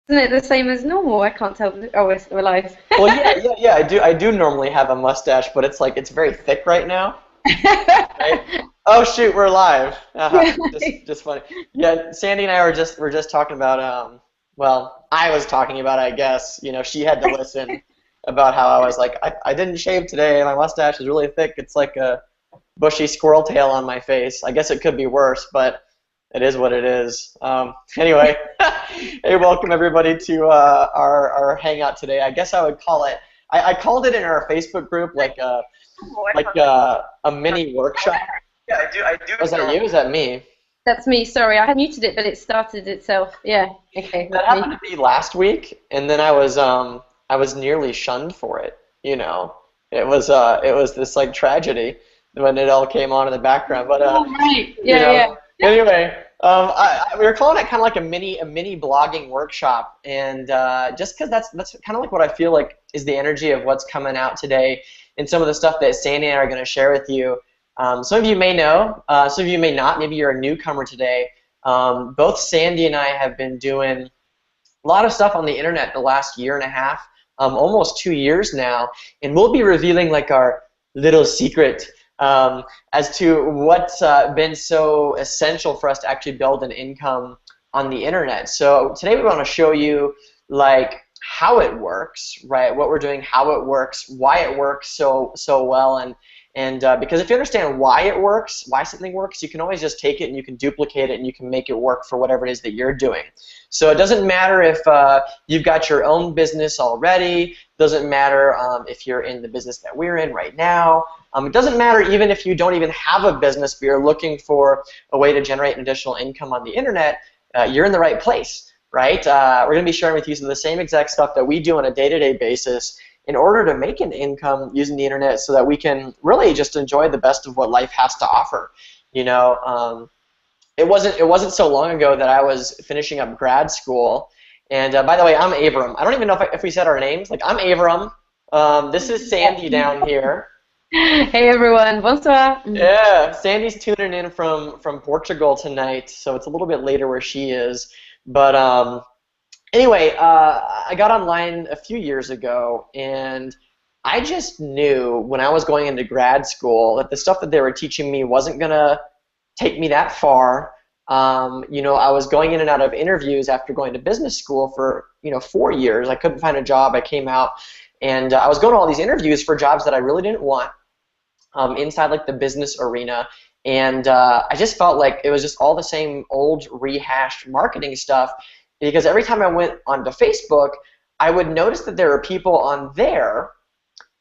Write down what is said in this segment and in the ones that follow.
Isn't it the same as normal? I can't tell. Oh, we're live. Well, yeah. I do normally have a mustache, but it's like it's very thick right now, right? Oh shoot, we're live. Just funny. Yeah, Sandy and I were just talking about well, I was talking about, I guess, she had to listen about how I was like I didn't shave today. My mustache is really thick. It's like a bushy squirrel tail on my face. I guess it could be worse, but it is what it is. Anyway, hey, welcome everybody to our hangout today. I guess I would call it. I called it in our Facebook group like a mini workshop. Yeah, I do. Was that you? Is that me? That's me. Sorry, I had muted it, but it started itself. Yeah. Okay, That that's me. happened to me last week, and then I was nearly shunned for it. It was this like tragedy when it all came on in the background. But Oh, right. you Yeah, know, yeah. anyway, we were calling it kind of like a mini blogging workshop, and just because that's kind of like what I feel like is the energy of what's coming out today, and some of the stuff that Sandy and I are going to share with you. Some of you may know, some of you may not. Maybe you're a newcomer today. Both Sandy and I have been doing a lot of stuff on the internet the last year and a half, almost 2 years now, and we'll be revealing like our little secret as to what's been so essential for us to actually build an income on the internet. So today we want to show you like how it works, right? What we're doing, how it works, why it works so well, and because if you understand why it works, why something works, you can always just take it and you can duplicate it and you can make it work for whatever it is that you're doing. So it doesn't matter if you've got your own business already. Doesn't matter if you're in the business that we're in right now. It doesn't matter even if you don't even have a business, but you're looking for a way to generate an additional income on the internet. You're in the right place, right? We're going to be sharing with you some of the same exact stuff that we do on a day-to-day basis in order to make an income using the internet so that we can really just enjoy the best of what life has to offer. It wasn't so long ago that I was finishing up grad school, and by the way, I'm Avram. I don't even know if we said our names. Like, I'm Avram. This is Sandy down here. Hey everyone, bonsoir. Yeah, Sandy's tuning in from Portugal tonight, so it's a little bit later where she is. But anyway, I got online a few years ago, and I just knew when I was going into grad school that the stuff that they were teaching me wasn't gonna take me that far. I was going in and out of interviews after going to business school for 4 years. I couldn't find a job. I came out, and I was going to all these interviews for jobs that I really didn't want inside like the business arena, and I just felt like it was just all the same old rehashed marketing stuff. Because every time I went onto Facebook, I would notice that there were people on there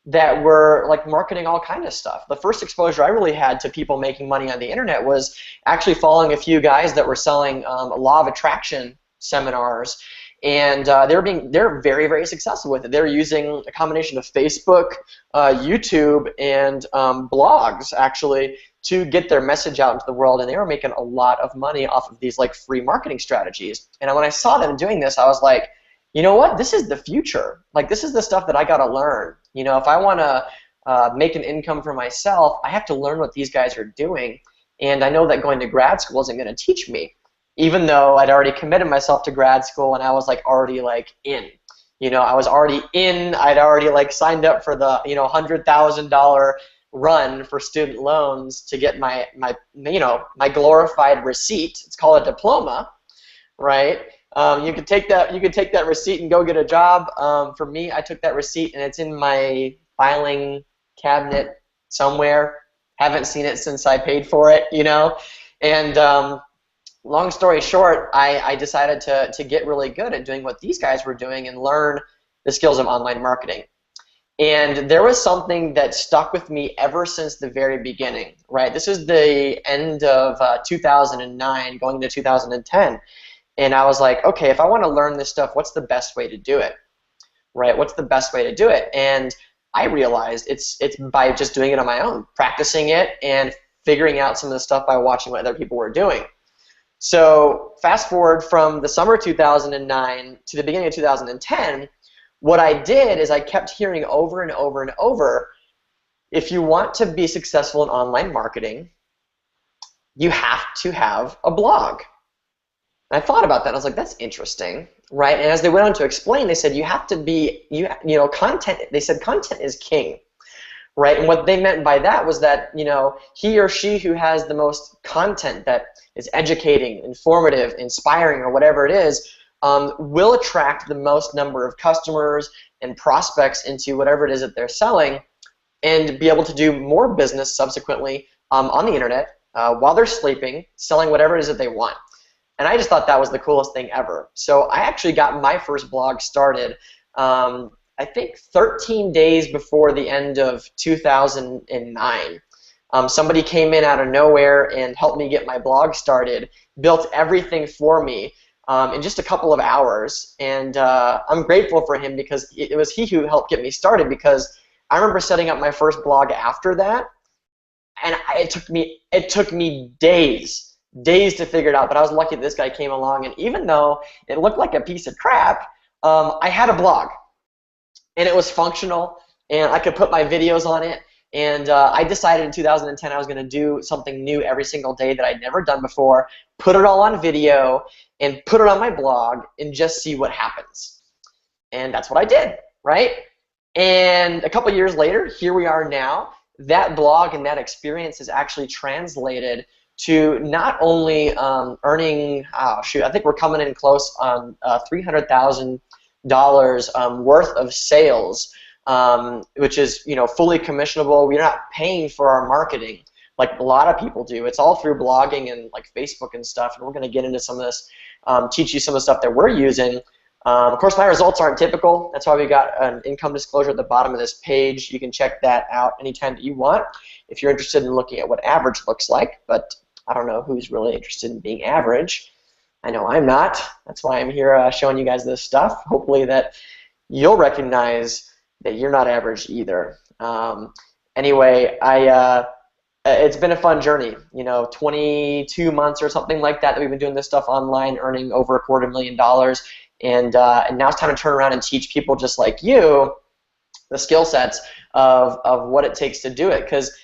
that were like marketing all kinds of stuff. The first exposure I really had to people making money on the internet was actually following a few guys that were selling law of attraction seminars, and they're very, very successful with it. They're using a combination of Facebook, YouTube, and blogs actually to get their message out into the world, and they were making a lot of money off of these like free marketing strategies. And when I saw them doing this, I was like, you know what? This is the future. Like, this is the stuff that I got to learn. If I want to make an income for myself, I have to learn what these guys are doing. And I know that going to grad school isn't going to teach me, even though I'd already committed myself to grad school and I was like already like in. I was already in. I'd already like signed up for the $100,000 run for student loans to get my glorified receipt. It's called a diploma, right? You could take that receipt and go get a job. For me, I took that receipt and it's in my filing cabinet somewhere. Haven't seen it since I paid for it, And long story short, I decided to get really good at doing what these guys were doing and learn the skills of online marketing. And there was something that stuck with me ever since the very beginning, right? This is the end of 2009, going into 2010. And I was like, okay, if I want to learn this stuff, what's the best way to do it, right? What's the best way to do it? And I realized it's by just doing it on my own, practicing it and figuring out some of the stuff by watching what other people were doing. So fast forward from the summer 2009 to the beginning of 2010, what I did is I kept hearing over and over and over, if you want to be successful in online marketing, you have to have a blog. And I thought about that. I was like, that's interesting. right? And as they went on to explain, they said you have to be, you know, content. They said content is king, right? And what they meant by that was that, you know, he or she who has the most content that is educating, informative, inspiring, or whatever it is, will attract the most number of customers and prospects into whatever it is that they're selling, and be able to do more business subsequently on the internet while they're sleeping, selling whatever it is that they want. And I just thought that was the coolest thing ever. So I actually got my first blog started, I think 13 days before the end of 2009. Somebody came in out of nowhere and helped me get my blog started, built everything for me in just a couple of hours. And I'm grateful for him, because it was he who helped get me started, because I remember setting up my first blog after that, and it took me days to figure it out, but I was lucky that this guy came along, and even though it looked like a piece of crap, I had a blog, and it was functional, and I could put my videos on it, and I decided in 2010 I was going to do something new every single day that I'd never done before, put it all on video, and put it on my blog, and just see what happens. And that's what I did, right? And a couple years later, here we are now. That blog and that experience is actually translated to not only earning, I think we're coming in close on $300,000 worth of sales, which is, you know, fully commissionable. We're not paying for our marketing like a lot of people do. It's all through blogging and like Facebook and stuff. And we're going to get into some of this, teach you some of the stuff that we're using. Of course, my results aren't typical. That's why we got an income disclosure at the bottom of this page. You can check that out anytime that you want if you're interested in looking at what average looks like. But I don't know who's really interested in being average. I know I'm not. That's why I'm here showing you guys this stuff. Hopefully that you'll recognize that you're not average either. Anyway, it's been a fun journey. You know, 22 months or something like that we've been doing this stuff online, earning over $250,000. And now it's time to turn around and teach people just like you the skill sets of what it takes to do it. Because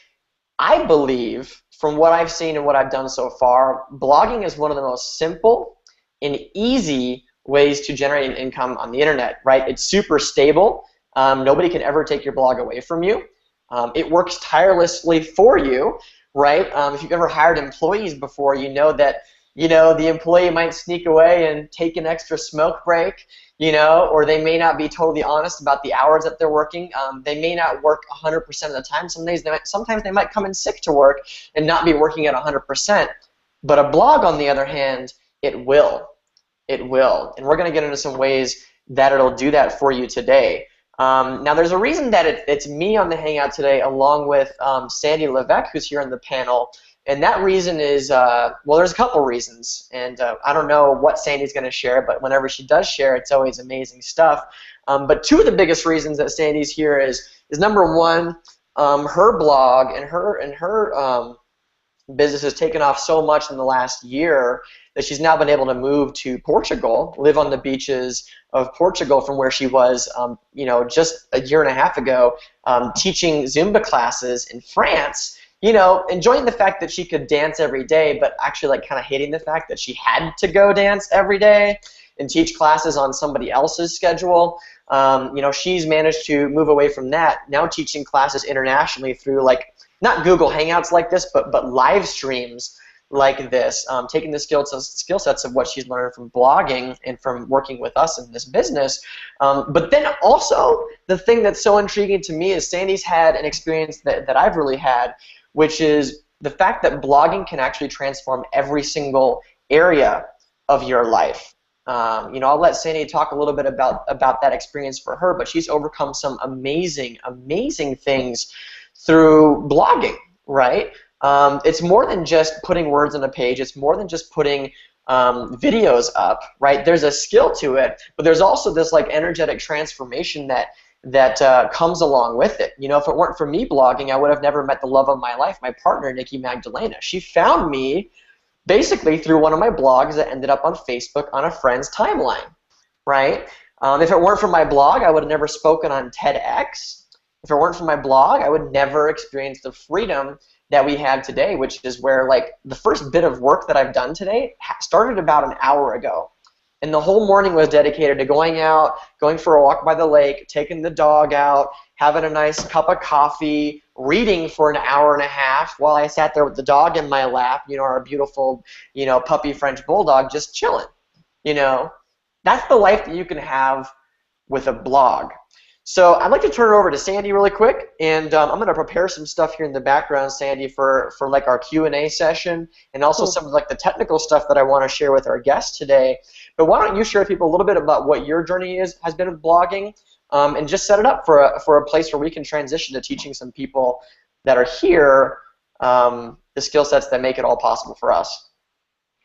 I believe, from what I've seen and what I've done so far, blogging is one of the most simple and easy ways to generate an income on the internet, right? It's super stable. Nobody can ever take your blog away from you. It works tirelessly for you, right? If you've ever hired employees before, you know that, you know, the employee might sneak away and take an extra smoke break, you know, or they may not be totally honest about the hours that they're working. They may not work 100% of the time. Sometimes they might come in sick to work and not be working at 100%. But a blog, on the other hand, it will. It will. And we're going to get into some ways that it'll do that for you today. Now, there's a reason that it's me on the Hangout today, along with Sandy Levesque, who's here on the panel. And that reason is, well, there's a couple reasons, and I don't know what Sandy's going to share, but whenever she does share, it's always amazing stuff. But two of the biggest reasons that Sandy's here is number one, her blog and her business has taken off so much in the last year that she's now been able to move to Portugal, live on the beaches of Portugal from where she was, you know, just a year and a half ago, teaching Zumba classes in France. You know, enjoying the fact that she could dance every day, but actually like kind of hating the fact that she had to go dance every day and teach classes on somebody else's schedule. You know, she's managed to move away from that, now teaching classes internationally through, like, not Google Hangouts like this, but live streams like this, taking the skill sets of what she's learned from blogging and from working with us in this business. But then also, the thing that's so intriguing to me is Sandy's had an experience that I've really had, which is the fact that blogging can actually transform every single area of your life. You know, I'll let Sandy talk a little bit about that experience for her, but she's overcome some amazing, amazing things through blogging, right? It's more than just putting words on a page. It's more than just putting videos up, right? There's a skill to it, but there's also this like energetic transformation that comes along with it. You know, if it weren't for me blogging, I would have never met the love of my life, my partner, Nikki Magdalena. She found me basically through one of my blogs that ended up on Facebook on a friend's timeline, right? If it weren't for my blog, I would have never spoken on TEDx. If it weren't for my blog, I would never experience the freedom that we have today, which is where, like, the first bit of work that I've done today started about an hour ago. And the whole morning was dedicated to going out, going for a walk by the lake, taking the dog out, having a nice cup of coffee, reading for an hour and a half while I sat there with the dog in my lap, our beautiful, puppy French bulldog, just chilling. That's the life that you can have with a blog. So I'd like to turn it over to Sandy really quick, and I'm going to prepare some stuff here in the background, Sandy, for like our Q&A session, and also some of like the technical stuff that I want to share with our guests today. But why don't you share with people a little bit about what your journey has been with blogging, and just set it up for a place where we can transition to teaching some people that are here the skill sets that make it all possible for us.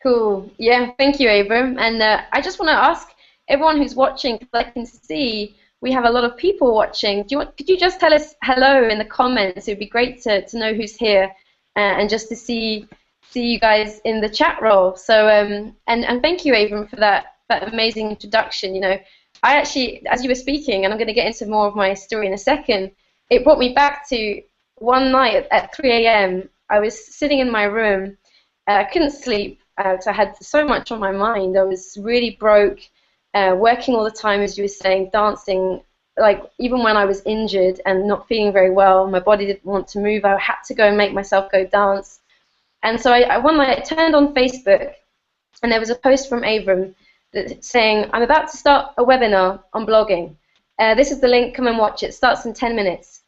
Cool. Yeah, thank you, Abram. And I just want to ask everyone who's watching, because I can see we have a lot of people watching. Could you just tell us hello in the comments? It would be great to know who's here and just to see you guys in the chat roll. So and thank you, Abram, for that amazing introduction. I actually, as you were speaking, and I'm going to get into more of my story in a second, it brought me back to one night at 3 a.m. I was sitting in my room. I couldn't sleep because I had so much on my mind. I was really broke. Working all the time, as you were saying, dancing, like even when I was injured and not feeling very well, my body didn't want to move, I had to go and make myself go dance. And so one night I turned on Facebook, and there was a post from Abram saying, I'm about to start a webinar on blogging. This is the link, come and watch it. It starts in 10 minutes.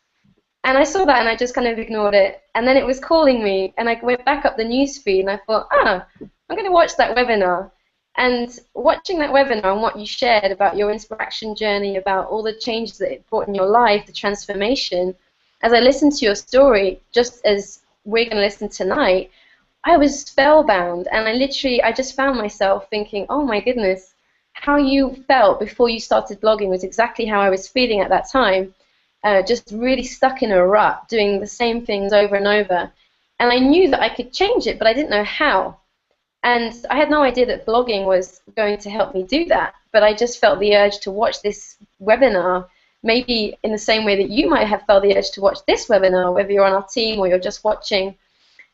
And I saw that and I just kind of ignored it. And then it was calling me, and I went back up the news feed and I thought, I'm going to watch that webinar. And watching that webinar and what you shared about your inspiration journey, about all the changes that it brought in your life, the transformation, as I listened to your story, just as we're going to listen tonight, I was spellbound. And I just found myself thinking, oh my goodness, how you felt before you started blogging was exactly how I was feeling at that time, just really stuck in a rut, doing the same things over and over. And I knew that I could change it, but I didn't know how. And I had no idea that blogging was going to help me do that, but I just felt the urge to watch this webinar, maybe in the same way that you might have felt the urge to watch this webinar, whether you're on our team or you're just watching.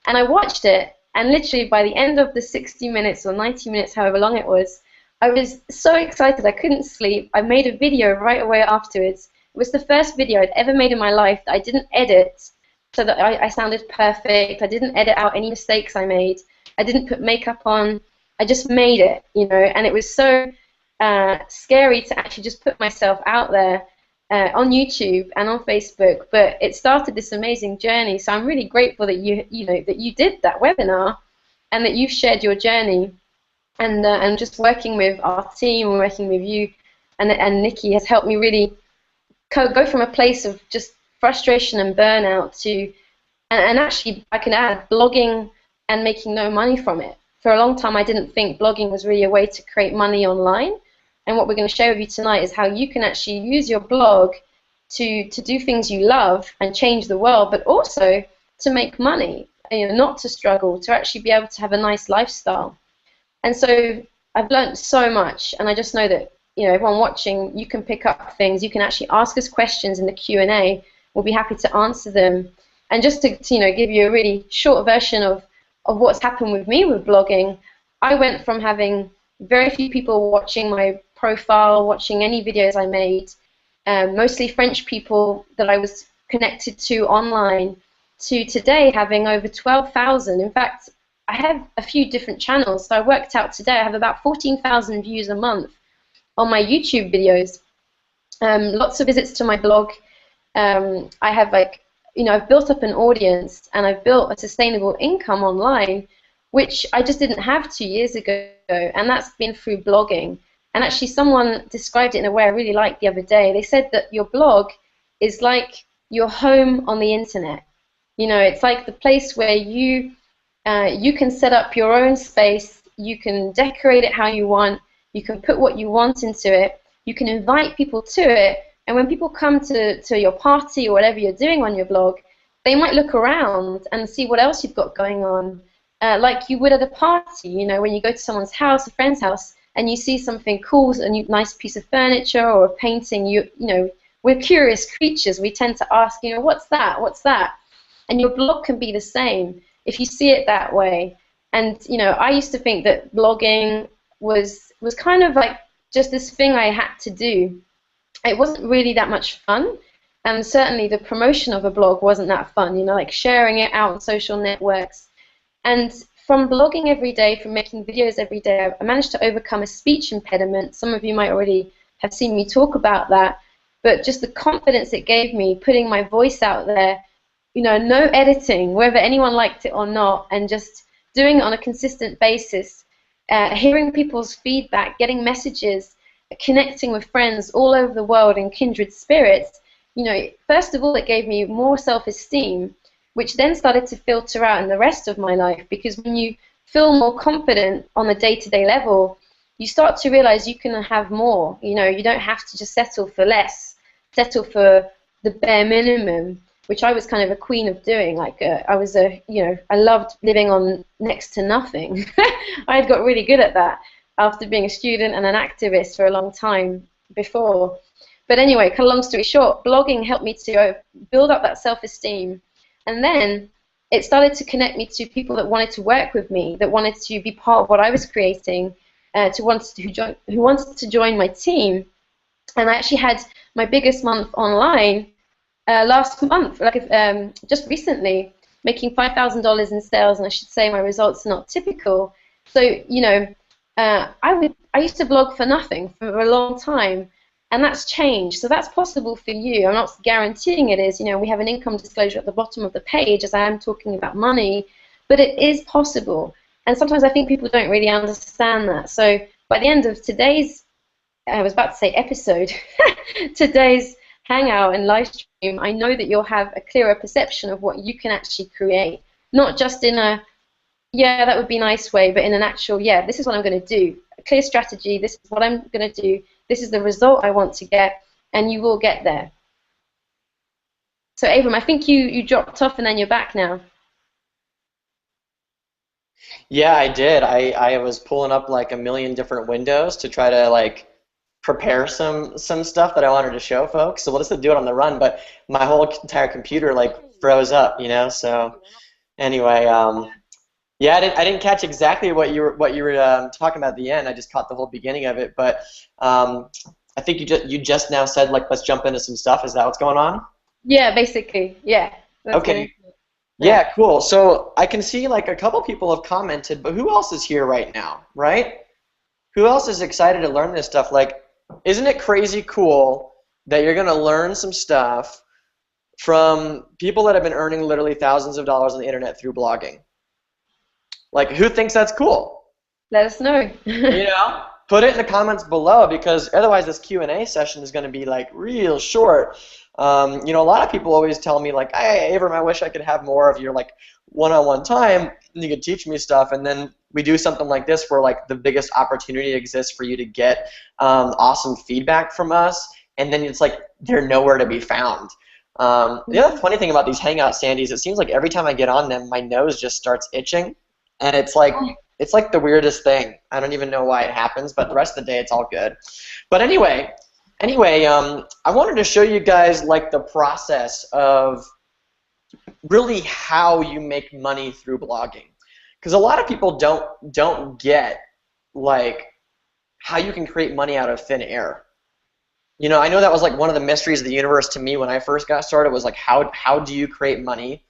And I watched it, and literally by the end of the 60 minutes or 90 minutes, however long it was, I was so excited I couldn't sleep. I made a video right away afterwards. It was the first video I'd ever made in my life that I didn't edit so that I sounded perfect. I didn't edit out any mistakes I made. I didn't put makeup on. I just made it, and it was so scary to actually just put myself out there on YouTube and on Facebook. But it started this amazing journey. So I'm really grateful that you did that webinar and that you've shared your journey. And just working with our team and working with you and Nikki has helped me really go from a place of just frustration and burnout to, and actually I can add, blogging and making no money from it. For a long time I didn't think blogging was really a way to create money online, and what we're going to share with you tonight is how you can actually use your blog to do things you love and change the world, but also to make money, not to struggle, to actually be able to have a nice lifestyle. And so I've learned so much, and I just know that everyone watching, you can pick up things, you can actually ask us questions in the Q&A, we'll be happy to answer them. And just to give you a really short version of what's happened with me with blogging, I went from having very few people watching my profile, watching any videos I made, mostly French people that I was connected to online, to today having over 12,000. In fact, I have a few different channels, so I worked out today I have about 14,000 views a month on my YouTube videos. Lots of visits to my blog. I have I've built up an audience and I've built a sustainable income online, which I just didn't have 2 years ago, and that's been through blogging. And actually someone described it in a way I really liked the other day. They said that your blog is like your home on the internet. It's like the place where you can set up your own space, you can decorate it how you want, you can put what you want into it, you can invite people to it, and when people come to your party or whatever you're doing on your blog, they might look around and see what else you've got going on, like you would at a party, when you go to someone's house, a friend's house, and you see something cool, a nice piece of furniture or a painting, we're curious creatures, we tend to ask, what's that, what's that? And your blog can be the same if you see it that way. And I used to think that blogging was was kind of like just this thing I had to do. It wasn't really that much fun, and certainly the promotion of a blog wasn't that fun, you know, like sharing it out on social networks. And from blogging every day, from making videos every day, I managed to overcome a speech impediment. Some of you might already have seen me talk about that, but just the confidence it gave me, putting my voice out there, you know, no editing, whether anyone liked it or not, and just doing it on a consistent basis, hearing people's feedback, getting messages, connecting with friends all over the world in kindred spirits. You know, first of all, it gave me more self-esteem, which then started to filter out in the rest of my life, because when you feel more confident on a day-to-day level, you start to realize you can have more. You know, you don't have to just settle for less, settle for the bare minimum, which I was kind of a queen of doing. Like, I loved living on next to nothing. I had got really good at that after being a student and an activist for a long time before. But anyway, cut a long story short, blogging helped me to build up that self-esteem. And then it started to connect me to people that wanted to work with me, that wanted to be part of what I was creating, who wanted to join my team. And I actually had my biggest month online last month, just recently, making $5,000 in sales, and I should say my results are not typical. So, you know, I used to blog for nothing for a long time, and that's changed. So that's possible for you. I'm not guaranteeing it is. You know, we have an income disclosure at the bottom of the page, as I am talking about money, but it is possible. And sometimes I think people don't really understand that. So by the end of today's, I was about to say episode, today's hangout and live stream, I know that you'll have a clearer perception of what you can actually create, not just in a, yeah, that would be a nice way, but in an actual, yeah, this is what I'm going to do, a clear strategy, this is what I'm going to do, this is the result I want to get, and you will get there. So Abram, I think you dropped off and then you're back now. Yeah, I did. I was pulling up like a million different windows to try to like prepare some stuff that I wanted to show folks. So we'll just do it on the run, but my whole entire computer like froze up, you know. So anyway, yeah, I didn't catch exactly what you were talking about at the end. I just caught the whole beginning of it, but I think you just now said like let's jump into some stuff. Is that what's going on? Yeah, basically, yeah. Okay. Yeah, cool. So I can see like a couple people have commented, but who else is here right now, right? Who else is excited to learn this stuff? Like, isn't it crazy cool that you're going to learn some stuff from people that have been earning literally thousands of dollars on the internet through blogging? Like, who thinks that's cool? Let us know. You know, put it in the comments below, because otherwise this Q&A session is going to be like real short. You know, a lot of people always tell me like, hey, Abram, I wish I could have more of your like one-on-one time, and you could teach me stuff, and then we do something like this where like the biggest opportunity exists for you to get awesome feedback from us, and then it's like they're nowhere to be found. The other funny thing about these Hangout Sandies, it seems like every time I get on them, my nose just starts itching, and it's like the weirdest thing. I don't even know why it happens, but the rest of the day it's all good. But anyway, I wanted to show you guys like the process of really how you make money through blogging, because a lot of people don't get like how you can create money out of thin air. You know, I know that was like one of the mysteries of the universe to me when I first got started, was like how do you create money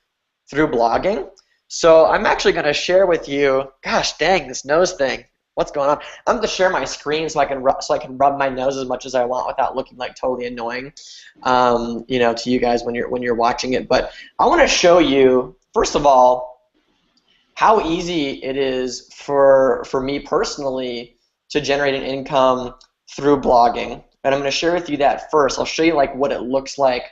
through blogging? So I'm actually going to share with you, gosh dang, this nose thing. What's going on? I'm going to share my screen so I can rub my nose as much as I want without looking like totally annoying, you know, to you guys when you're watching it. But I want to show you, first of all, how easy it is for me personally to generate an income through blogging. And I'm going to share with you that first. I'll show you like what it looks like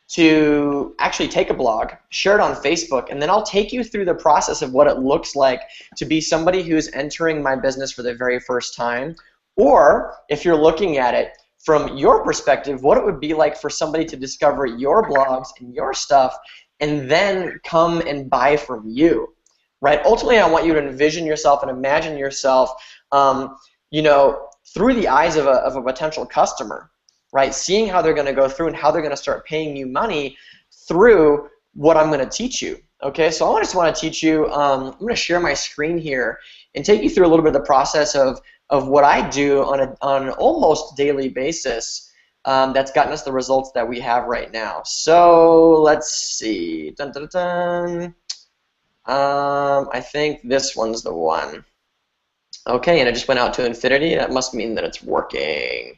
to actually take a blog, share it on Facebook, and then I'll take you through the process of what it looks like to be somebody who's entering my business for the very first time, or if you're looking at it from your perspective, what it would be like for somebody to discover your blogs and your stuff and then come and buy from you, right? Ultimately, I want you to envision yourself and imagine yourself, you know, through the eyes of a potential customer, right? Seeing how they're going to go through and how they're going to start paying you money through what I'm going to teach you. Okay, so I just want to teach you, I'm going to share my screen here and take you through a little bit of the process of of what I do on an almost daily basis that's gotten us the results that we have right now. So let's see. Dun, dun, dun. I think this one's the one. Okay, and it just went out to infinity. That must mean that it's working.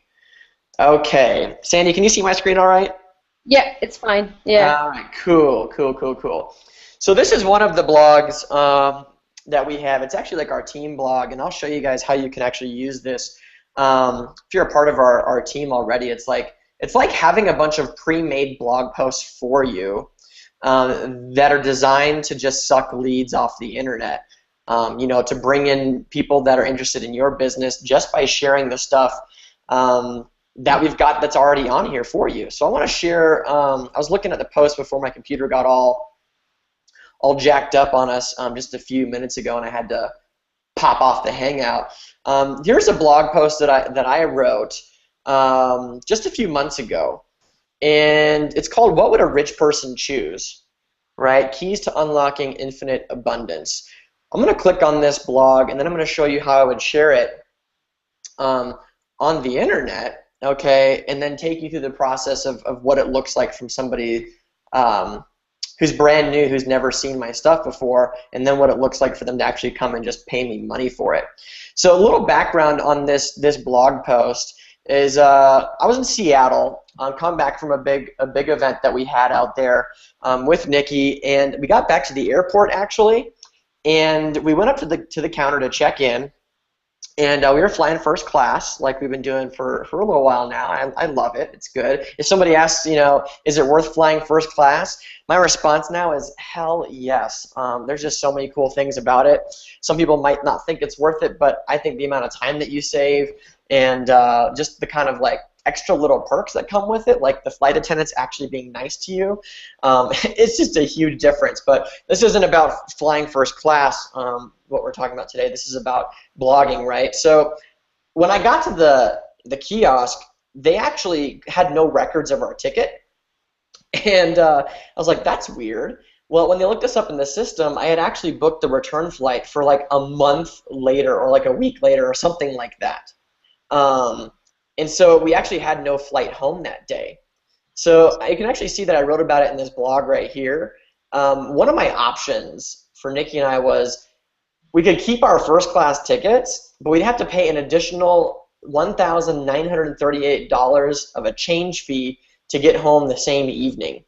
Okay. Sandy, can you see my screen all right? Yeah, it's fine. Yeah. All right, cool. So this is one of the blogs that we have. It's actually like our team blog, and I'll show you guys how you can actually use this. If you're a part of our team already, it's like having a bunch of pre-made blog posts for you that are designed to just suck leads off the internet. You know, to bring in people that are interested in your business just by sharing the stuff that we've got that's already on here for you. So I want to share, I was looking at the post before my computer got all jacked up on us just a few minutes ago, and I had to pop off the Hangout. Here's a blog post that I wrote just a few months ago, and it's called "What Would a Rich Person Choose?" Right? Keys to Unlocking Infinite Abundance. I'm going to click on this blog, and then I'm going to show you how I would share it on the internet. Okay, and then take you through the process of what it looks like from somebody who's brand new, who's never seen my stuff before, and then what it looks like for them to actually come and just pay me money for it. So a little background on this blog post is I was in Seattle, come back from a big event that we had out there with Nikki, and we got back to the airport actually, and we went up to the counter to check in. And we were flying first class, like we've been doing for a little while now. I love it. It's good. If somebody asks, you know, is it worth flying first class? My response now is hell yes. There's just so many cool things about it. Some people might not think it's worth it, but I think the amount of time that you save and just the kind of like extra little perks that come with it, like the flight attendants actually being nice to you, it's just a huge difference. But this isn't about flying first class, what we're talking about today. This is about blogging, right? So when I got to the kiosk, they actually had no records of our ticket. And I was like, that's weird. Well, when they looked us up in the system, I had actually booked the return flight for like a month later or like a week later or something like that. And so we actually had no flight home that day. So you can actually see that I wrote about it in this blog right here. One of my options for Nikki and I was we could keep our first class tickets, but we'd have to pay an additional $1,938 of a change fee to get home the same evening,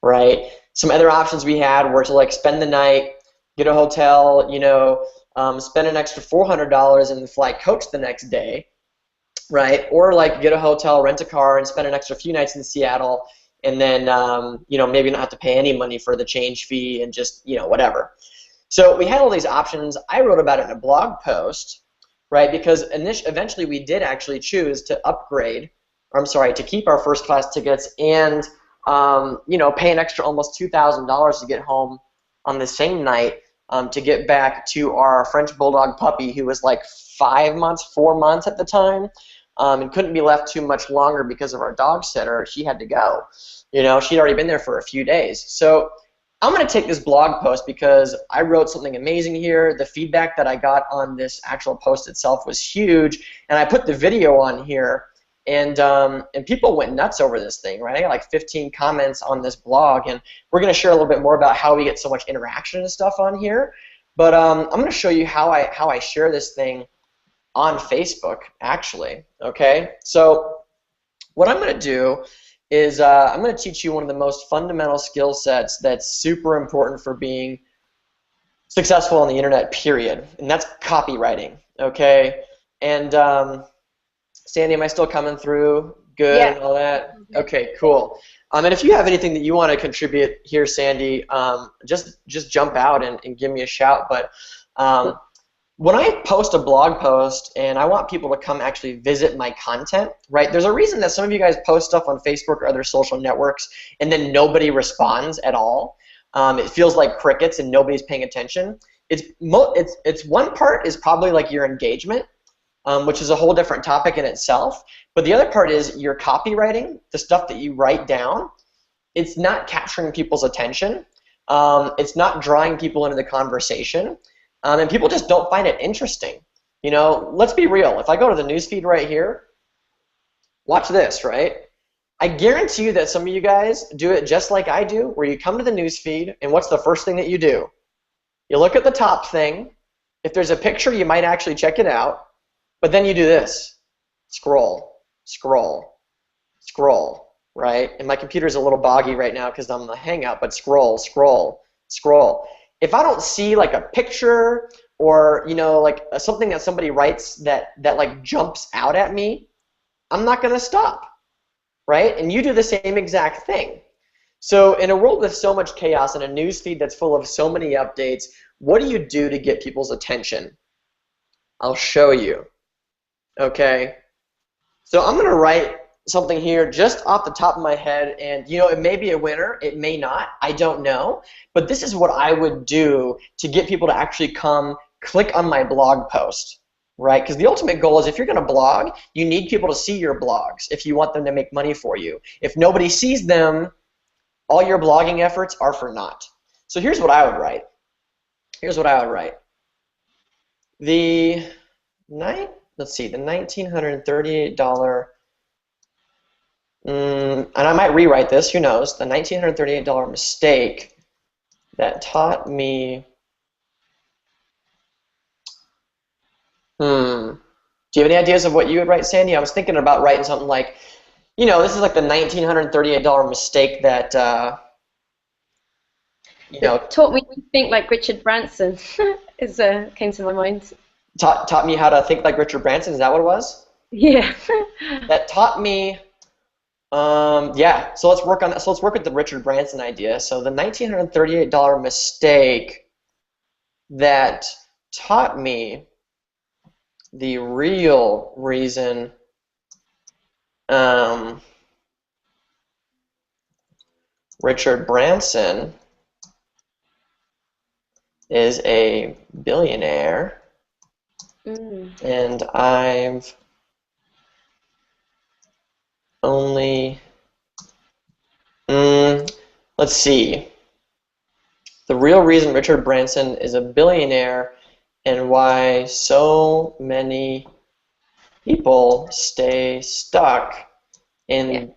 right? Some other options we had were to like spend the night, get a hotel, you know, spend an extra $400 and fly coach the next day, right? Or like get a hotel, rent a car, and spend an extra few nights in Seattle, and then you know, maybe not have to pay any money for the change fee and just, you know, whatever. So we had all these options. I wrote about it in a blog post, right? Because eventually we did actually choose to upgrade, or I'm sorry, to keep our first class tickets and you know, pay an extra almost $2,000 to get home on the same night to get back to our French Bulldog puppy, who was like 4 months at the time, and couldn't be left too much longer because of our dog sitter. She had to go. You know, she'd already been there for a few days. So I'm going to take this blog post because I wrote something amazing here. The feedback that I got on this actual post itself was huge, and I put the video on here, and people went nuts over this thing, right? I got like 15 comments on this blog, and we're going to share a little bit more about how we get so much interaction and stuff on here. But I'm going to show you how I share this thing on Facebook, actually. Okay, so what I'm going to do is I'm going to teach you one of the most fundamental skill sets that's super important for being successful on the internet, period, and that's copywriting. Okay, and Sandy, am I still coming through good and all that? Okay, cool. And if you have anything that you want to contribute here, Sandy, just jump out and give me a shout. But when I post a blog post and I want people to come actually visit my content, right, there's a reason that some of you guys post stuff on Facebook or other social networks and then nobody responds at all. It feels like crickets and nobody's paying attention. It's one part is probably like your engagement, which is a whole different topic in itself. But the other part is your copywriting, the stuff that you write down. It's not capturing people's attention. It's not drawing people into the conversation. And people just don't find it interesting. You know, let's be real. If I go to the newsfeed right here, watch this, right? I guarantee you that some of you guys do it just like I do, where you come to the newsfeed, and what's the first thing that you do? You look at the top thing. If there's a picture, you might actually check it out, but then you do this. Scroll, scroll, scroll, right? And my computer's a little boggy right now because I'm on the Hangout, but scroll, scroll, scroll. If I don't see like a picture or, you know, like something that somebody writes that like jumps out at me, I'm not going to stop, right? And you do the same exact thing. So in a world with so much chaos and a news feed that's full of so many updates, what do you do to get people's attention? I'll show you. Okay? So I'm going to write something here just off the top of my head, and you know, it may be a winner, it may not, I don't know, but this is what I would do to get people to actually come click on my blog post, right? Because the ultimate goal is if you're going to blog, you need people to see your blogs if you want them to make money for you. If nobody sees them, all your blogging efforts are for naught. So here's what I would write. Here's what I would write. The $1,938, and I might rewrite this, who knows, the $1,938 mistake that taught me, do you have any ideas of what you would write, Sandy? I was thinking about writing something like, you know, this is like the $1,938 mistake that, you know, It taught me to think like Richard Branson. Came to my mind. Taught me how to think like Richard Branson. Is that what it was? Yeah. That taught me. Yeah. So let's work on that. So let's work with the Richard Branson idea. So the $1,938 mistake that taught me the real reason Richard Branson is a billionaire, and I've only, let's see, the real reason Richard Branson is a billionaire and why so many people stay stuck in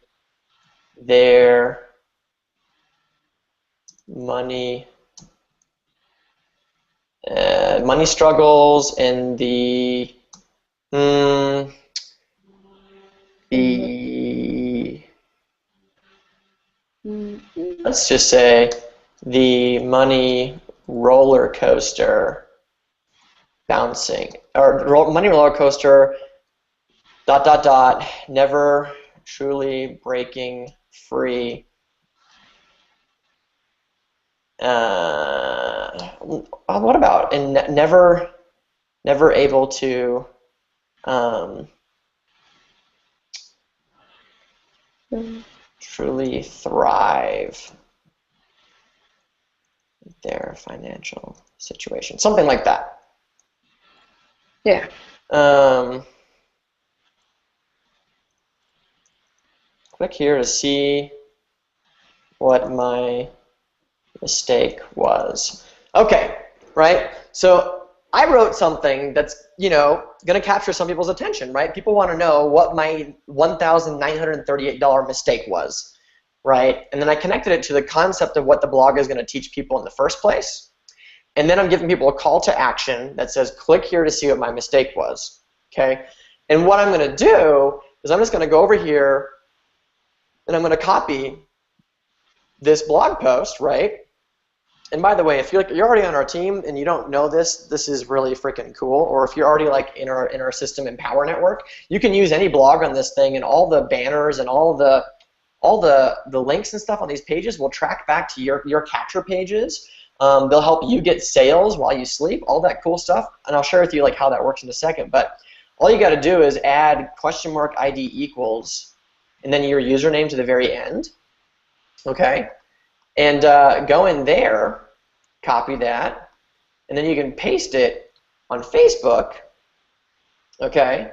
their money struggles and let's just say the money roller coaster bouncing, or money roller coaster ... never truly breaking free. What about and never able to truly thrive in their financial situation, something like that. Yeah. Click here to see what my mistake was. Okay, right? So I wrote something that's, you know, going to capture some people's attention, right? People want to know what my $1,938 mistake was, right? And then I connected it to the concept of what the blog is going to teach people in the first place. And then I'm giving people a call to action that says, click here to see what my mistake was, okay? And what I'm going to do is I'm just going to go over here and I'm going to copy this blog post, right? And by the way, if you're already on our team and you don't know this, this is really freaking cool. Or if you're already like in our system Empower Network, you can use any blog on this thing, and all the banners and all the links and stuff on these pages will track back to your capture pages. They'll help you get sales while you sleep, all that cool stuff. And I'll share with you like how that works in a second. But all you got to do is add $ID equals and then your username to the very end. Okay. And go in there, copy that, and then you can paste it on Facebook, okay?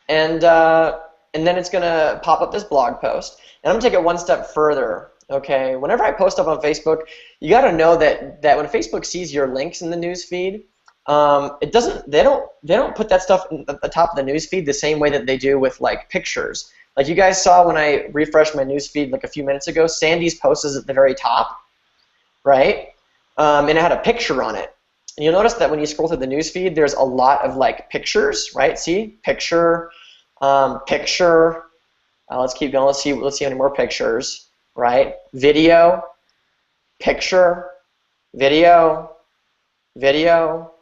And then it's going to pop up this blog post. And I'm going to take it one step further, okay? Whenever I post up on Facebook, you got to know that when Facebook sees your links in the news feed, it doesn't. They don't put that stuff at the top of the news feed the same way that they do with like pictures. Like you guys saw when I refreshed my news feed like a few minutes ago, Sandy's post is at the very top, right? And it had a picture on it. And you'll notice that when you scroll through the news feed, there's a lot of like pictures, right? See, picture, picture. Let's keep going. Let's see how many more pictures, right? Video, picture, video, video,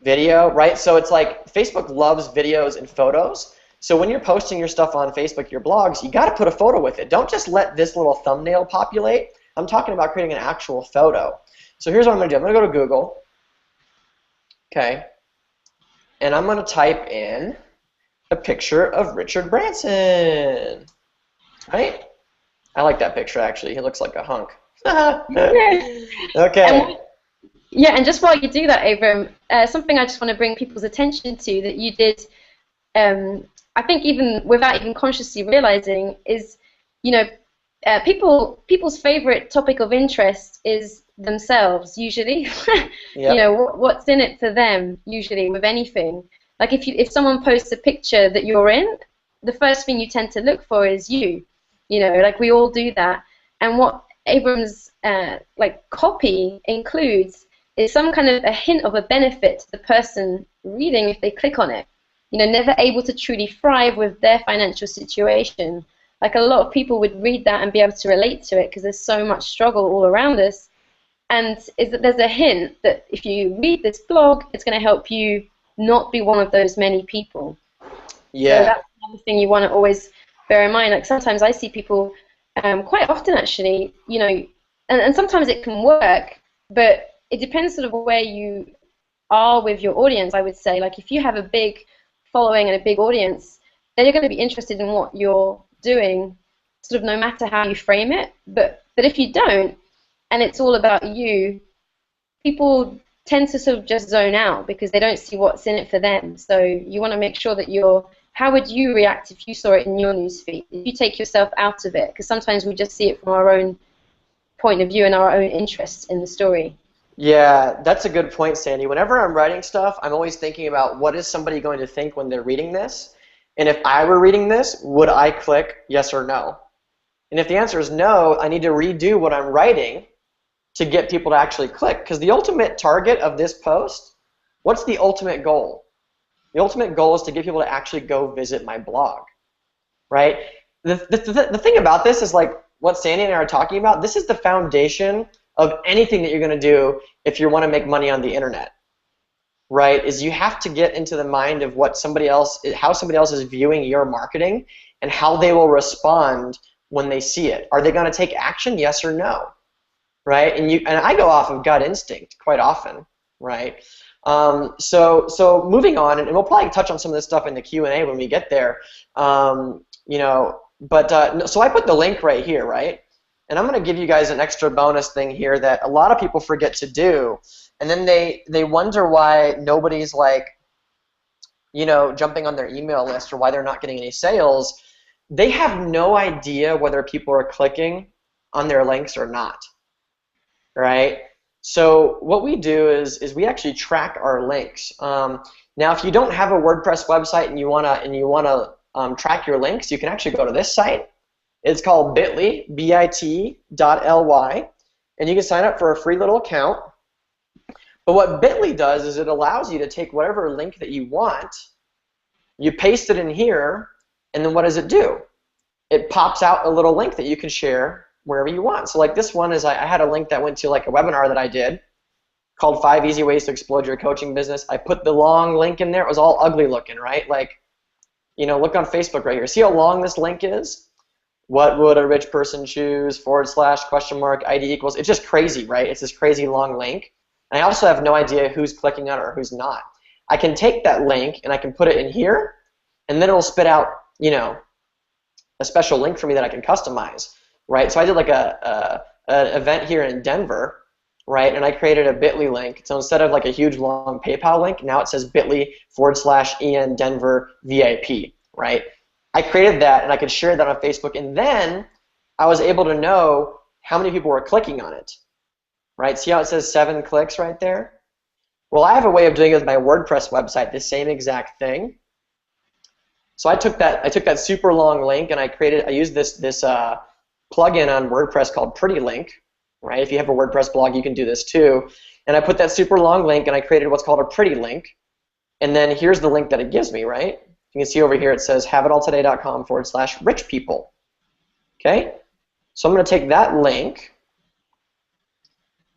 video, right? So it's like Facebook loves videos and photos. So when you're posting your stuff on Facebook, your blogs, you got to put a photo with it. Don't just let this little thumbnail populate. I'm talking about creating an actual photo. So here's what I'm going to do. I'm going to go to Google, okay, and I'm going to type in a picture of Richard Branson, right? I like that picture, actually. He looks like a hunk. Okay. Yeah, and just while you do that, Abram, something I just want to bring people's attention to that you did, I think even without even consciously realizing, is, people's favorite topic of interest is themselves, usually. Yep. What's in it for them, usually, with anything. Like if someone posts a picture that you're in, the first thing you tend to look for is you. Like we all do that. And what Abram's copy includes is some kind of a hint of a benefit to the person reading if they click on it. Never able to truly thrive with their financial situation. Like a lot of people would read that and be able to relate to it because there's so much struggle all around us. And is that there's a hint that if you read this blog, it's going to help you not be one of those many people. Yeah. So that's another thing you want to always bear in mind. Like sometimes I see people, quite often actually, and sometimes it can work, but it depends sort of where you are with your audience, I would say. Like if you have a big following and a big audience, then you're going to be interested in what you're doing, sort of no matter how you frame it. But if you don't, and it's all about you, people tend to sort of just zone out because they don't see what's in it for them. So you want to make sure that how would you react if you saw it in your newsfeed? If you take yourself out of it, because sometimes we just see it from our own point of view and our own interest in the story. Yeah, that's a good point, Sandy. Whenever I'm writing stuff, I'm always thinking about what is somebody going to think when they're reading this? And if I were reading this, would I click yes or no? And if the answer is no, I need to redo what I'm writing to get people to actually click. Because the ultimate target of this post, what's the ultimate goal? The ultimate goal is to get people to actually go visit my blog, right? The thing about this is like what Sandy and I are talking about, this is the foundation of anything that you're going to do if you want to make money on the internet, right? Is you have to get into the mind of how somebody else is viewing your marketing and how they will respond when they see it. Are they going to take action, yes or no, right? And I go off of gut instinct quite often, right? So moving on, and we'll probably touch on some of this stuff in the Q&A when we get there, so I put the link right here, right? And I'm going to give you guys an extra bonus thing here that a lot of people forget to do, and then they wonder why nobody's jumping on their email list or why they're not getting any sales. They have no idea whether people are clicking on their links or not, right? So what we do is we actually track our links. Now, if you don't have a WordPress website and you wanna track your links, you can actually go to this site. It's called bit.ly, bit.ly, and you can sign up for a free little account. But what bit.ly does is it allows you to take whatever link that you want, you paste it in here, and then what does it do? It pops out a little link that you can share wherever you want. So like this one is I had a link that went to like a webinar that I did called 5 Easy Ways to Explode Your Coaching Business. I put the long link in there. It was all ugly looking, right? Like, look on Facebook right here. See how long this link is? What would a rich person choose? / ID equals. It's just crazy, right? It's this crazy long link. And I also have no idea who's clicking on it or who's not. I can take that link and I can put it in here, and then it'll spit out, a special link for me that I can customize, right? So I did like an event here in Denver, right? And I created a bit.ly link. So instead of like a huge long PayPal link, now it says bit.ly / Ian Denver VIP, right? I created that and I could share that on Facebook, and then I was able to know how many people were clicking on it, right? See how it says 7 clicks right there? Well, I have a way of doing it with my WordPress website, the same exact thing. So I took that super long link and I used this plugin on WordPress called PrettyLink, right? If you have a WordPress blog, you can do this too. And I put that super long link and I created what's called a pretty link. And then here's the link that it gives me, right? You can see over here it says haveitalltoday.com/rich people. Okay? So I'm going to take that link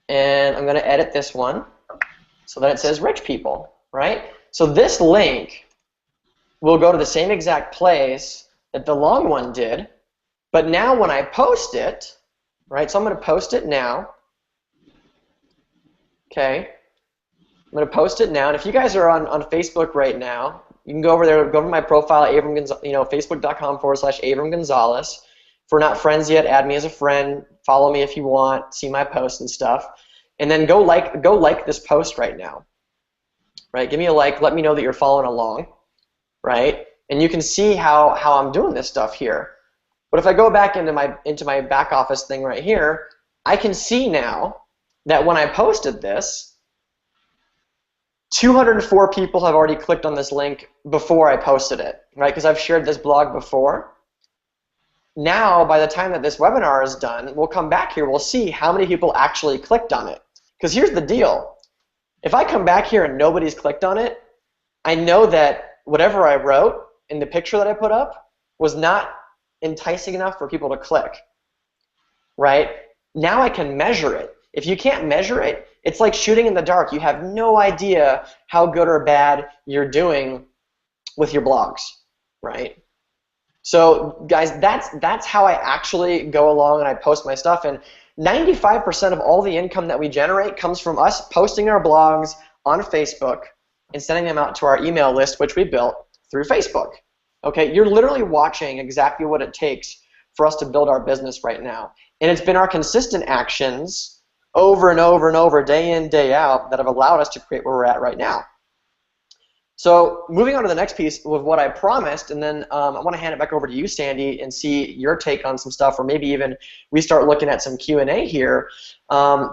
and I'm going to edit this one so that it says rich people, right? So this link will go to the same exact place that the long one did, but now when I post it, right, so I'm going to post it now, okay? I'm going to post it now, and if you guys are on Facebook right now, you can go over there, go to my profile, facebook.com/Avram Gonzalez. If we're not friends yet, add me as a friend, follow me if you want, see my posts and stuff. And then go like this post right now, right? Give me a like, let me know that you're following along, right? And you can see how I'm doing this stuff here. But if I go back into my back office thing right here, I can see now that when I posted this, 204 people have already clicked on this link before I posted it, right? Because I've shared this blog before. Now, by the time that this webinar is done, we'll come back here, we'll see how many people actually clicked on it. Because here's the deal. If I come back here and nobody's clicked on it, I know that whatever I wrote in the picture that I put up was not enticing enough for people to click, right? Now I can measure it. If you can't measure it, it's like shooting in the dark. You have no idea how good or bad you're doing with your blogs, right? So guys, that's how I actually go along and I post my stuff. And 95% of all the income that we generate comes from us posting our blogs on Facebook and sending them out to our email list, which we built through Facebook. Okay, you're literally watching exactly what it takes for us to build our business right now. And it's been our consistent actions over and over and over, day in, day out, that have allowed us to create where we're at right now. So moving on to the next piece with what I promised, and then I want to hand it back over to you, Sandy, and see your take on some stuff, or maybe even we start looking at some Q&A here.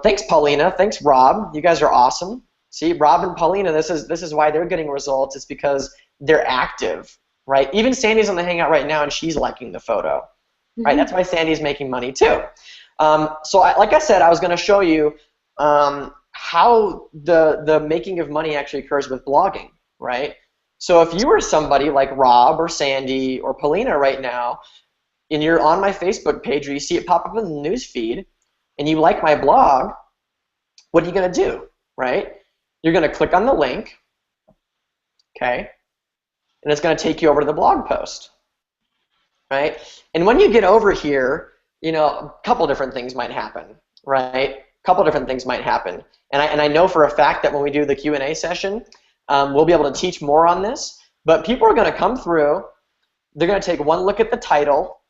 Thanks, Paulina. Thanks, Rob. You guys are awesome. See, Rob and Paulina, this is why they're getting results. It's because they're active, right? Even Sandy's on the Hangout right now, and she's liking the photo, right? That's why Sandy's making money too. Like I said, I was going to show you how the making of money actually occurs with blogging. Right? So if you were somebody like Rob or Sandy or Paulina right now, and you're on my Facebook page or you see it pop up in the news feed, and you like my blog, what are you going to do? Right? You're going to click on the link, okay, and it's going to take you over to the blog post, right? And when you get over here, you know, a couple different things might happen, right? A couple different things might happen, and I know for a fact that when we do the Q&A session, we'll be able to teach more on this, but people are going to come through, they're going to take one look at the title,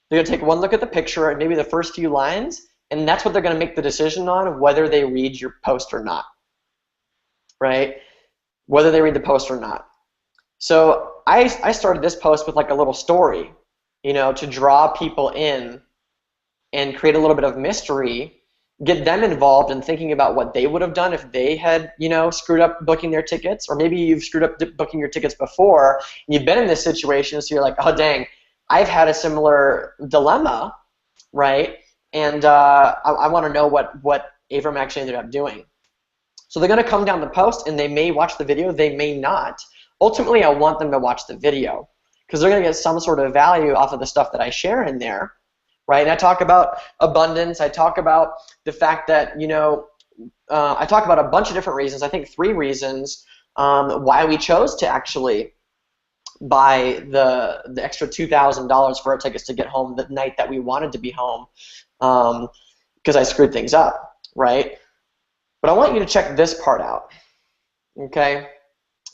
they're going to take one look at the picture and maybe the first few lines, and that's what they're going to make the decision on whether they read your post or not, right? Whether they read the post or not. So I started this post with like a little story, you know, to draw people in and create a little bit of mystery, get them involved in thinking about what they would have done if they had, you know, screwed up booking their tickets, or maybe you've screwed up booking your tickets before, and you've been in this situation, so you're like, oh dang, I've had a similar dilemma, right? And I want to know what Avram actually ended up doing. So they're going to come down the post, and they may watch the video, they may not. Ultimately, I want them to watch the video, because they're going to get some sort of value off of the stuff that I share in there. Right, and I talk about abundance. I talk about the fact that, you know, I talk about a bunch of different reasons. I think 3 reasons why we chose to actually buy the extra $2,000 for our tickets to get home the night that we wanted to be home, because I screwed things up, right? But I want you to check this part out, okay?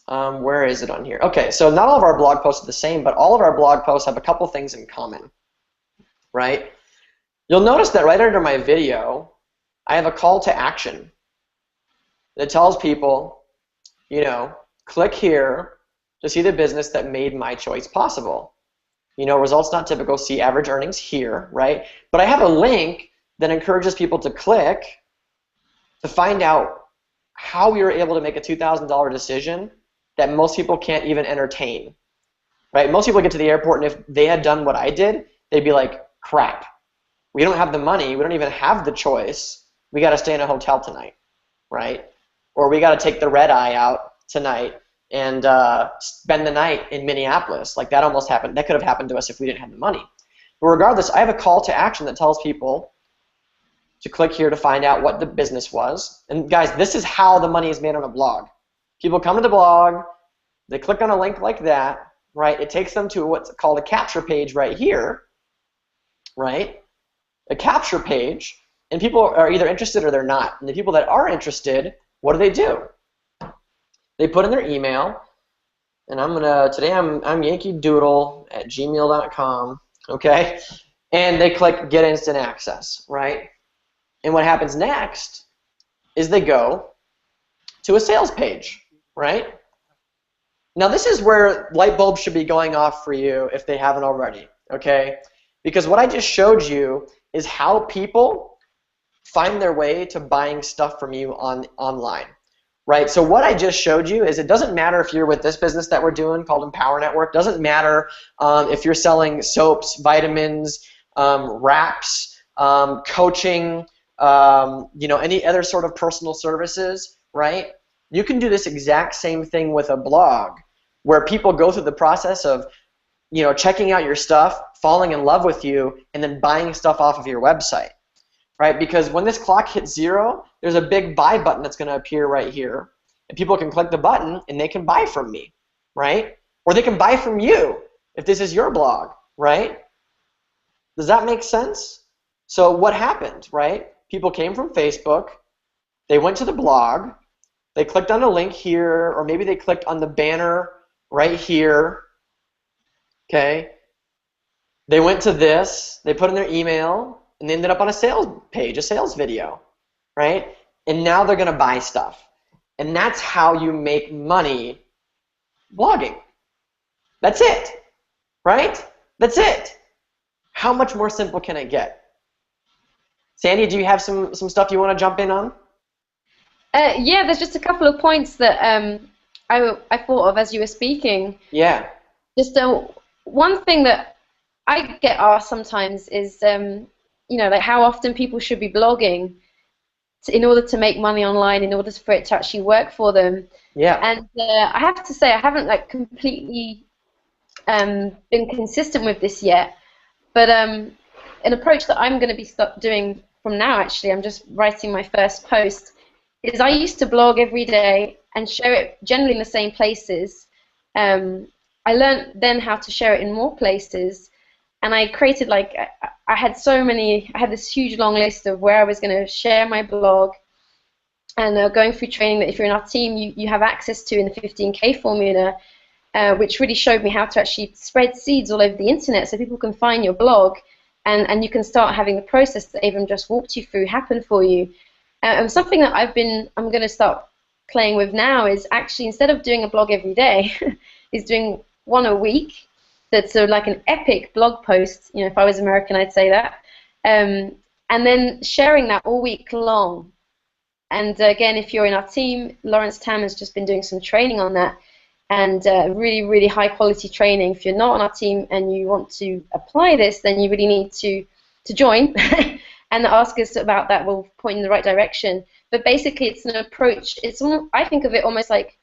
Where is it on here? Okay, so not all of our blog posts are the same, but all of our blog posts have a couple things in common. Right? You'll notice that right under my video, I have a call to action that tells people, you know, click here to see the business that made my choice possible. You know, results not typical, see average earnings here, right? But I have a link that encourages people to click to find out how we were able to make a $2,000 decision that most people can't even entertain, right? Most people get to the airport, and if they had done what I did, they'd be like, crap, we don't have the money, we don't even have the choice, we got to stay in a hotel tonight, right? Or we got to take the red eye out tonight and spend the night in Minneapolis. Like that almost happened. That could have happened to us if we didn't have the money. But regardless, I have a call to action that tells people to click here to find out what the business was. And guys, this is how the money is made on a blog. People come to the blog, they click on a link like that, right? It takes them to what's called a capture page right here, right? A capture page, and people are either interested or they're not. And the people that are interested, what do? They put in their email, and today I'm Yankee Doodle at gmail.com, okay? And they click get instant access, right? And what happens next is they go to a sales page, right? Now this is where light bulbs should be going off for you if they haven't already, okay? Because what I just showed you is how people find their way to buying stuff from you online, right? So what I just showed you is it doesn't matter if you're with this business that we're doing called Empower Network. Doesn't matter if you're selling soaps, vitamins, wraps, coaching, any other sort of personal services, right? You can do this exact same thing with a blog where people go through the process of, checking out your stuff, falling in love with you, and then buying stuff off of your website, right? Because when this clock hits 0, there's a big buy button that's going to appear right here, and people can click the button and they can buy from me, right? Or they can buy from you if this is your blog, right? Does that make sense? So what happened, right? People came from Facebook, they went to the blog, they clicked on a link here, or maybe they clicked on the banner right here, okay? They went to this, they put in their email, and they ended up on a sales page, a sales video, right? And now they're going to buy stuff. And that's how you make money blogging. That's it, right? That's it. How much more simple can it get? Sandy, do you have some stuff you want to jump in on? Yeah, there's just a couple of points that I thought of as you were speaking. Yeah. Just one thing that I get asked sometimes is, like how often people should be blogging in order to make money online, in order for it to actually work for them. Yeah. And I have to say I haven't completely been consistent with this yet, but an approach that I'm going to be doing from now, actually, I'm just writing my first post, is I used to blog every day and share it generally in the same places. I learned then how to share it in more places, and I created I had this huge long list of where I was going to share my blog, and going through training that if you're in our team you have access to in the 15K formula, which really showed me how to actually spread seeds all over the internet so people can find your blog, and you can start having the process that Avram just walked you through happen for you. And something that I'm going to start playing with now is actually, instead of doing a blog every day, is doing one a week. That's like an epic blog post. If I was American, I'd say that. And then sharing that all week long. And again, if you're in our team, Lawrence Tam has just been doing some training on that, and really, really high quality training. If you're not on our team and you want to apply this, then you really need to join and ask us about that. We'll point in the right direction. But basically, it's an approach. I think of it almost like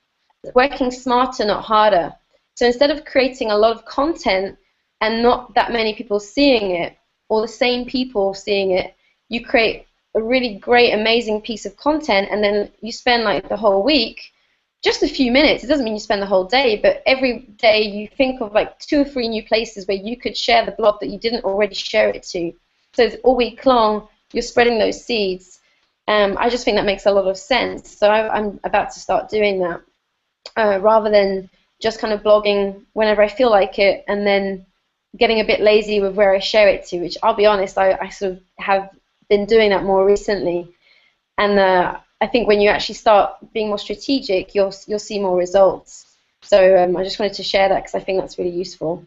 working smarter, not harder. So instead of creating a lot of content and not that many people seeing it, or the same people seeing it, you create a really great, amazing piece of content, and then you spend the whole week, just a few minutes. It doesn't mean you spend the whole day, but every day you think of 2 or 3 new places where you could share the blog that you didn't already share it to. So all week long, you're spreading those seeds. I just think that makes a lot of sense. So I'm about to start doing that, rather than just kind of blogging whenever I feel like it, and then getting a bit lazy with where I share it to, which I'll be honest, I sort of have been doing that more recently. And I think when you actually start being more strategic, you'll see more results. So I just wanted to share that because I think that's really useful.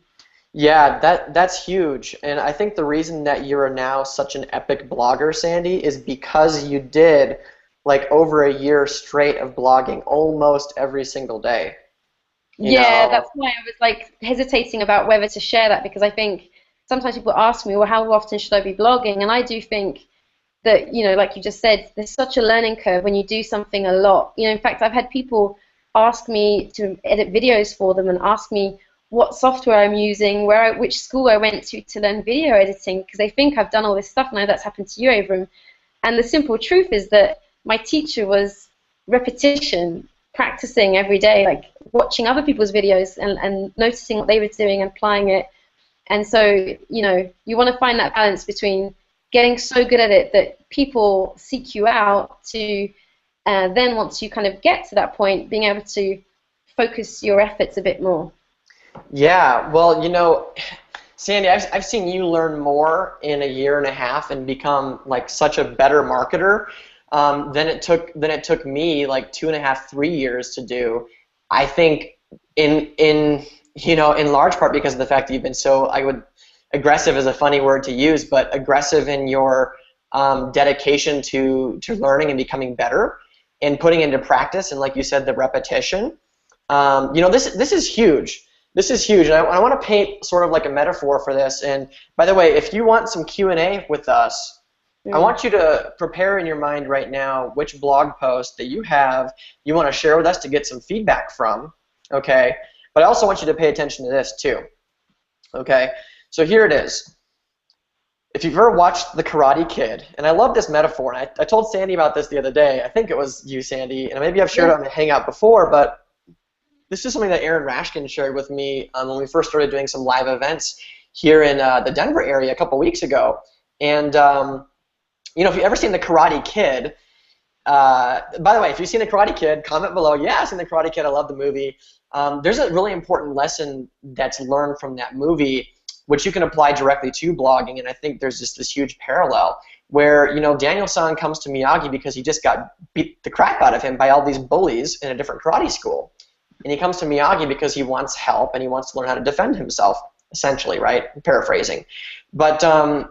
Yeah, that's huge. And I think the reason that you're now such an epic blogger, Sandy, is because you did like over a year straight of blogging almost every single day. You Yeah, know, that's why I was like hesitating about whether to share that, because I think sometimes people ask me, well, how often should I be blogging? And I do think that, like you just said, there's such a learning curve when you do something a lot. In fact, I've had people ask me to edit videos for them and ask me what software I'm using, which school I went to learn video editing, because they think I've done all this stuff. I know that's happened to you, Abram. And the simple truth is that my teacher was repetition, practicing every day, like watching other people's videos and noticing what they were doing and applying it. And so, you want to find that balance between getting so good at it that people seek you out to then once you kind of get to that point, being able to focus your efforts a bit more. Yeah, well, Sandy, I've seen you learn more in a year and a half and become like such a better marketer than it took me like 2.5, 3 years to do. I think in large part because of the fact that you've been so, aggressive is a funny word to use, but aggressive in your dedication to learning and becoming better and putting into practice, and like you said, the repetition. This is huge. This is huge, and I want to paint sort of like a metaphor for this. And by the way, if you want some Q&A with us, I want you to prepare in your mind right now which blog post that you want to share with us to get some feedback from, okay? But I also want you to pay attention to this too, okay? So here it is. If you've ever watched The Karate Kid, and I love this metaphor, and I told Sandy about this the other day. I think it was you, Sandy, and maybe I've shared it on the Hangout before, but this is something that Aaron Rashkin shared with me when we first started doing some live events here in the Denver area a couple weeks ago. And if you've ever seen The Karate Kid, by the way, if you've seen The Karate Kid, comment below. Yeah, I've seen The Karate Kid. I love the movie. There's a really important lesson that's learned from that movie, which you can apply directly to blogging, and I think there's just this huge parallel where, Daniel-san comes to Miyagi because he just got beat the crap out of him by all these bullies in a different karate school. And he comes to Miyagi because he wants help and he wants to learn how to defend himself, essentially, right? I'm paraphrasing. But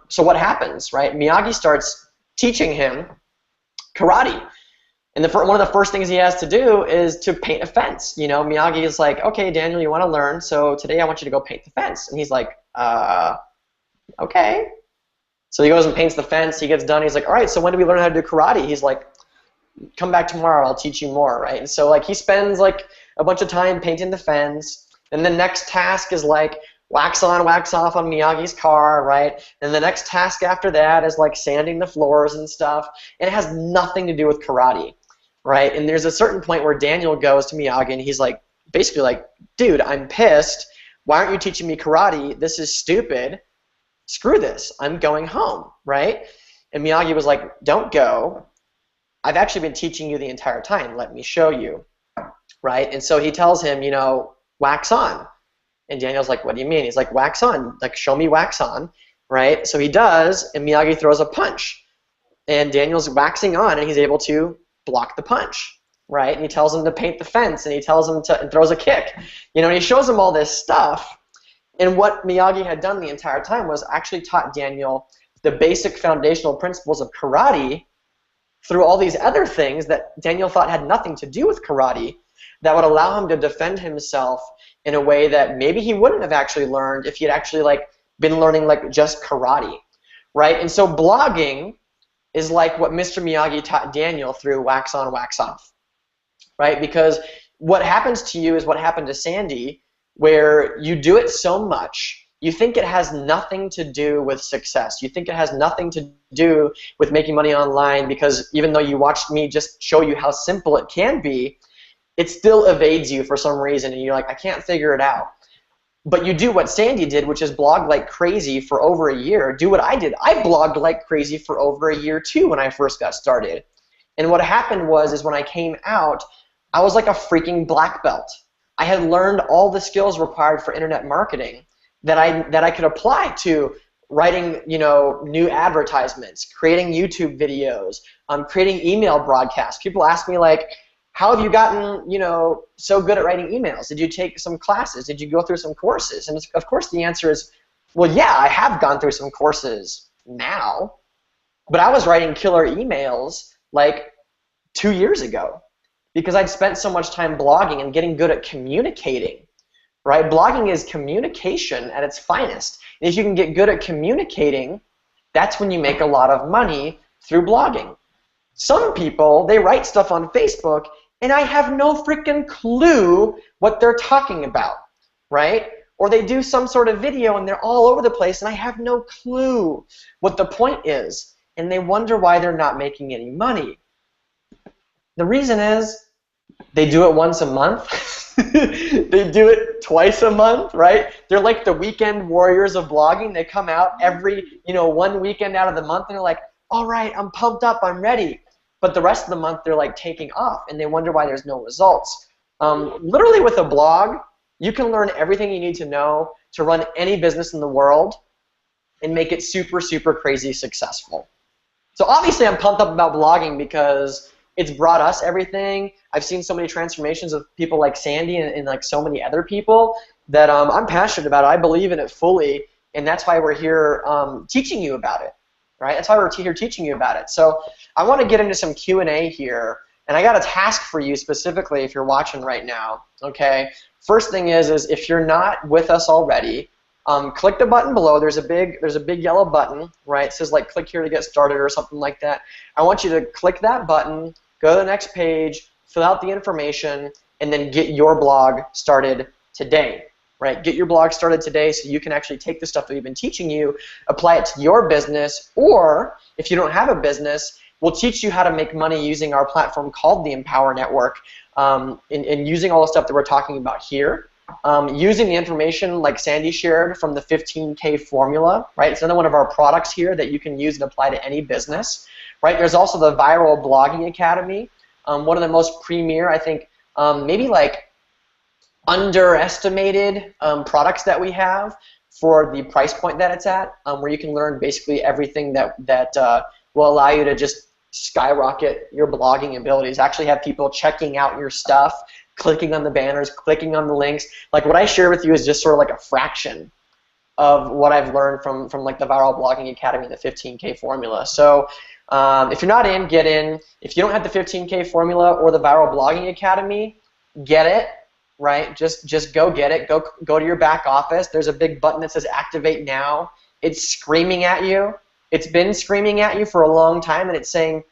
so what happens, right? Miyagi starts teaching him karate. And one of the first things he has to do is to paint a fence. Miyagi is like, okay, Daniel, you want to learn, so today I want you to go paint the fence. And he's like, okay. So he goes and paints the fence. He gets done. He's like, all right, so when do we learn how to do karate? He's like, come back tomorrow. I'll teach you more, right? And so he spends a bunch of time painting the fence. And the next task is wax on, wax off on Miyagi's car, right? And the next task after that is sanding the floors and stuff. And it has nothing to do with karate, right? And there's a certain point where Daniel goes to Miyagi and he's basically like, dude, I'm pissed. Why aren't you teaching me karate? This is stupid. Screw this. I'm going home, right? And Miyagi was like, don't go. I've actually been teaching you the entire time. Let me show you, right? And so he tells him, wax on. And Daniel's like, what do you mean? He's like, wax on. Show me wax on, right? So he does, and Miyagi throws a punch. And Daniel's waxing on, and he's able to block the punch, right? And he tells him to paint the fence, and he tells him to, and throws a kick. And he shows him all this stuff. And what Miyagi had done the entire time was actually taught Daniel the basic foundational principles of karate through all these other things that Daniel thought had nothing to do with karate that would allow him to defend himself in a way that maybe he wouldn't have actually learned if he had actually been learning just karate, right? And so blogging is like what Mr. Miyagi taught Daniel through wax on, wax off, right? Because what happens to you is what happened to Sandy, where you do it so much, you think it has nothing to do with success. You think it has nothing to do with making money online, because even though you watched me just show you how simple it can be, it still evades you for some reason, and you're like, I can't figure it out. But you do what Sandy did, which is blog like crazy for over a year. Do what I did. I blogged like crazy for over a year too when I first got started. And what happened is when I came out, I was like a freaking black belt. I had learned all the skills required for internet marketing that I could apply to writing, new advertisements, creating YouTube videos, creating email broadcasts. People ask me how have you gotten, so good at writing emails? Did you take some classes? Did you go through some courses? And of course the answer is, well, yeah, I have gone through some courses now, but I was writing killer emails 2 years ago because I'd spent so much time blogging and getting good at communicating, right? Blogging is communication at its finest. And if you can get good at communicating, that's when you make a lot of money through blogging. Some people, they write stuff on Facebook and I have no freaking clue what they're talking about, right? Or they do some sort of video and they're all over the place and I have no clue what the point is. And they wonder why they're not making any money. The reason is they do it once a month. They do it twice a month, right? They're like the weekend warriors of blogging. They come out every, one weekend out of the month and they're like, all right, I'm pumped up, I'm ready. But the rest of the month they're like taking off and they wonder why there's no results. Literally with a blog, you can learn everything you need to know to run any business in the world and make it super, super crazy successful. So obviously I'm pumped up about blogging because it's brought us everything. I've seen so many transformations of people like Sandy and like so many other people that I'm passionate about it. I believe in it fully, and that's why we're here teaching you about it, right? That's why we're here teaching you about it. So I want to get into some Q&A here, and I got a task for you specifically if you're watching right now, okay? First thing is if you're not with us already, click the button below. There's a big yellow button, right? It says like click here to get started or something like that. I want you to click that button, go to the next page, fill out the information, and then get your blog started today, right? Get your blog started today so you can actually take the stuff that we've been teaching you, apply it to your business, or if you don't have a business, we'll teach you how to make money using our platform called the Empower Network, and using all the stuff that we're talking about here. Using the information like Sandy shared from the 15K formula, right? It's another one of our products here that you can use and apply to any business, right? There's also the Viral Blogging Academy, one of the most premier, I think, maybe like underestimated products that we have for the price point that it's at, where you can learn basically everything that will allow you to just skyrocket your blogging abilities, actually have people checking out your stuff, clicking on the banners, clicking on the links. Like what I share with you is just sort of like a fraction of what I've learned from like the Viral Blogging Academy and the 15K formula. So if you're not in, get in. If you don't have the 15K formula or the Viral Blogging Academy, get it, right? Just go get it. Go to your back office. There's a big button that says Activate Now. It's screaming at you. It's been screaming at you for a long time, and it's saying,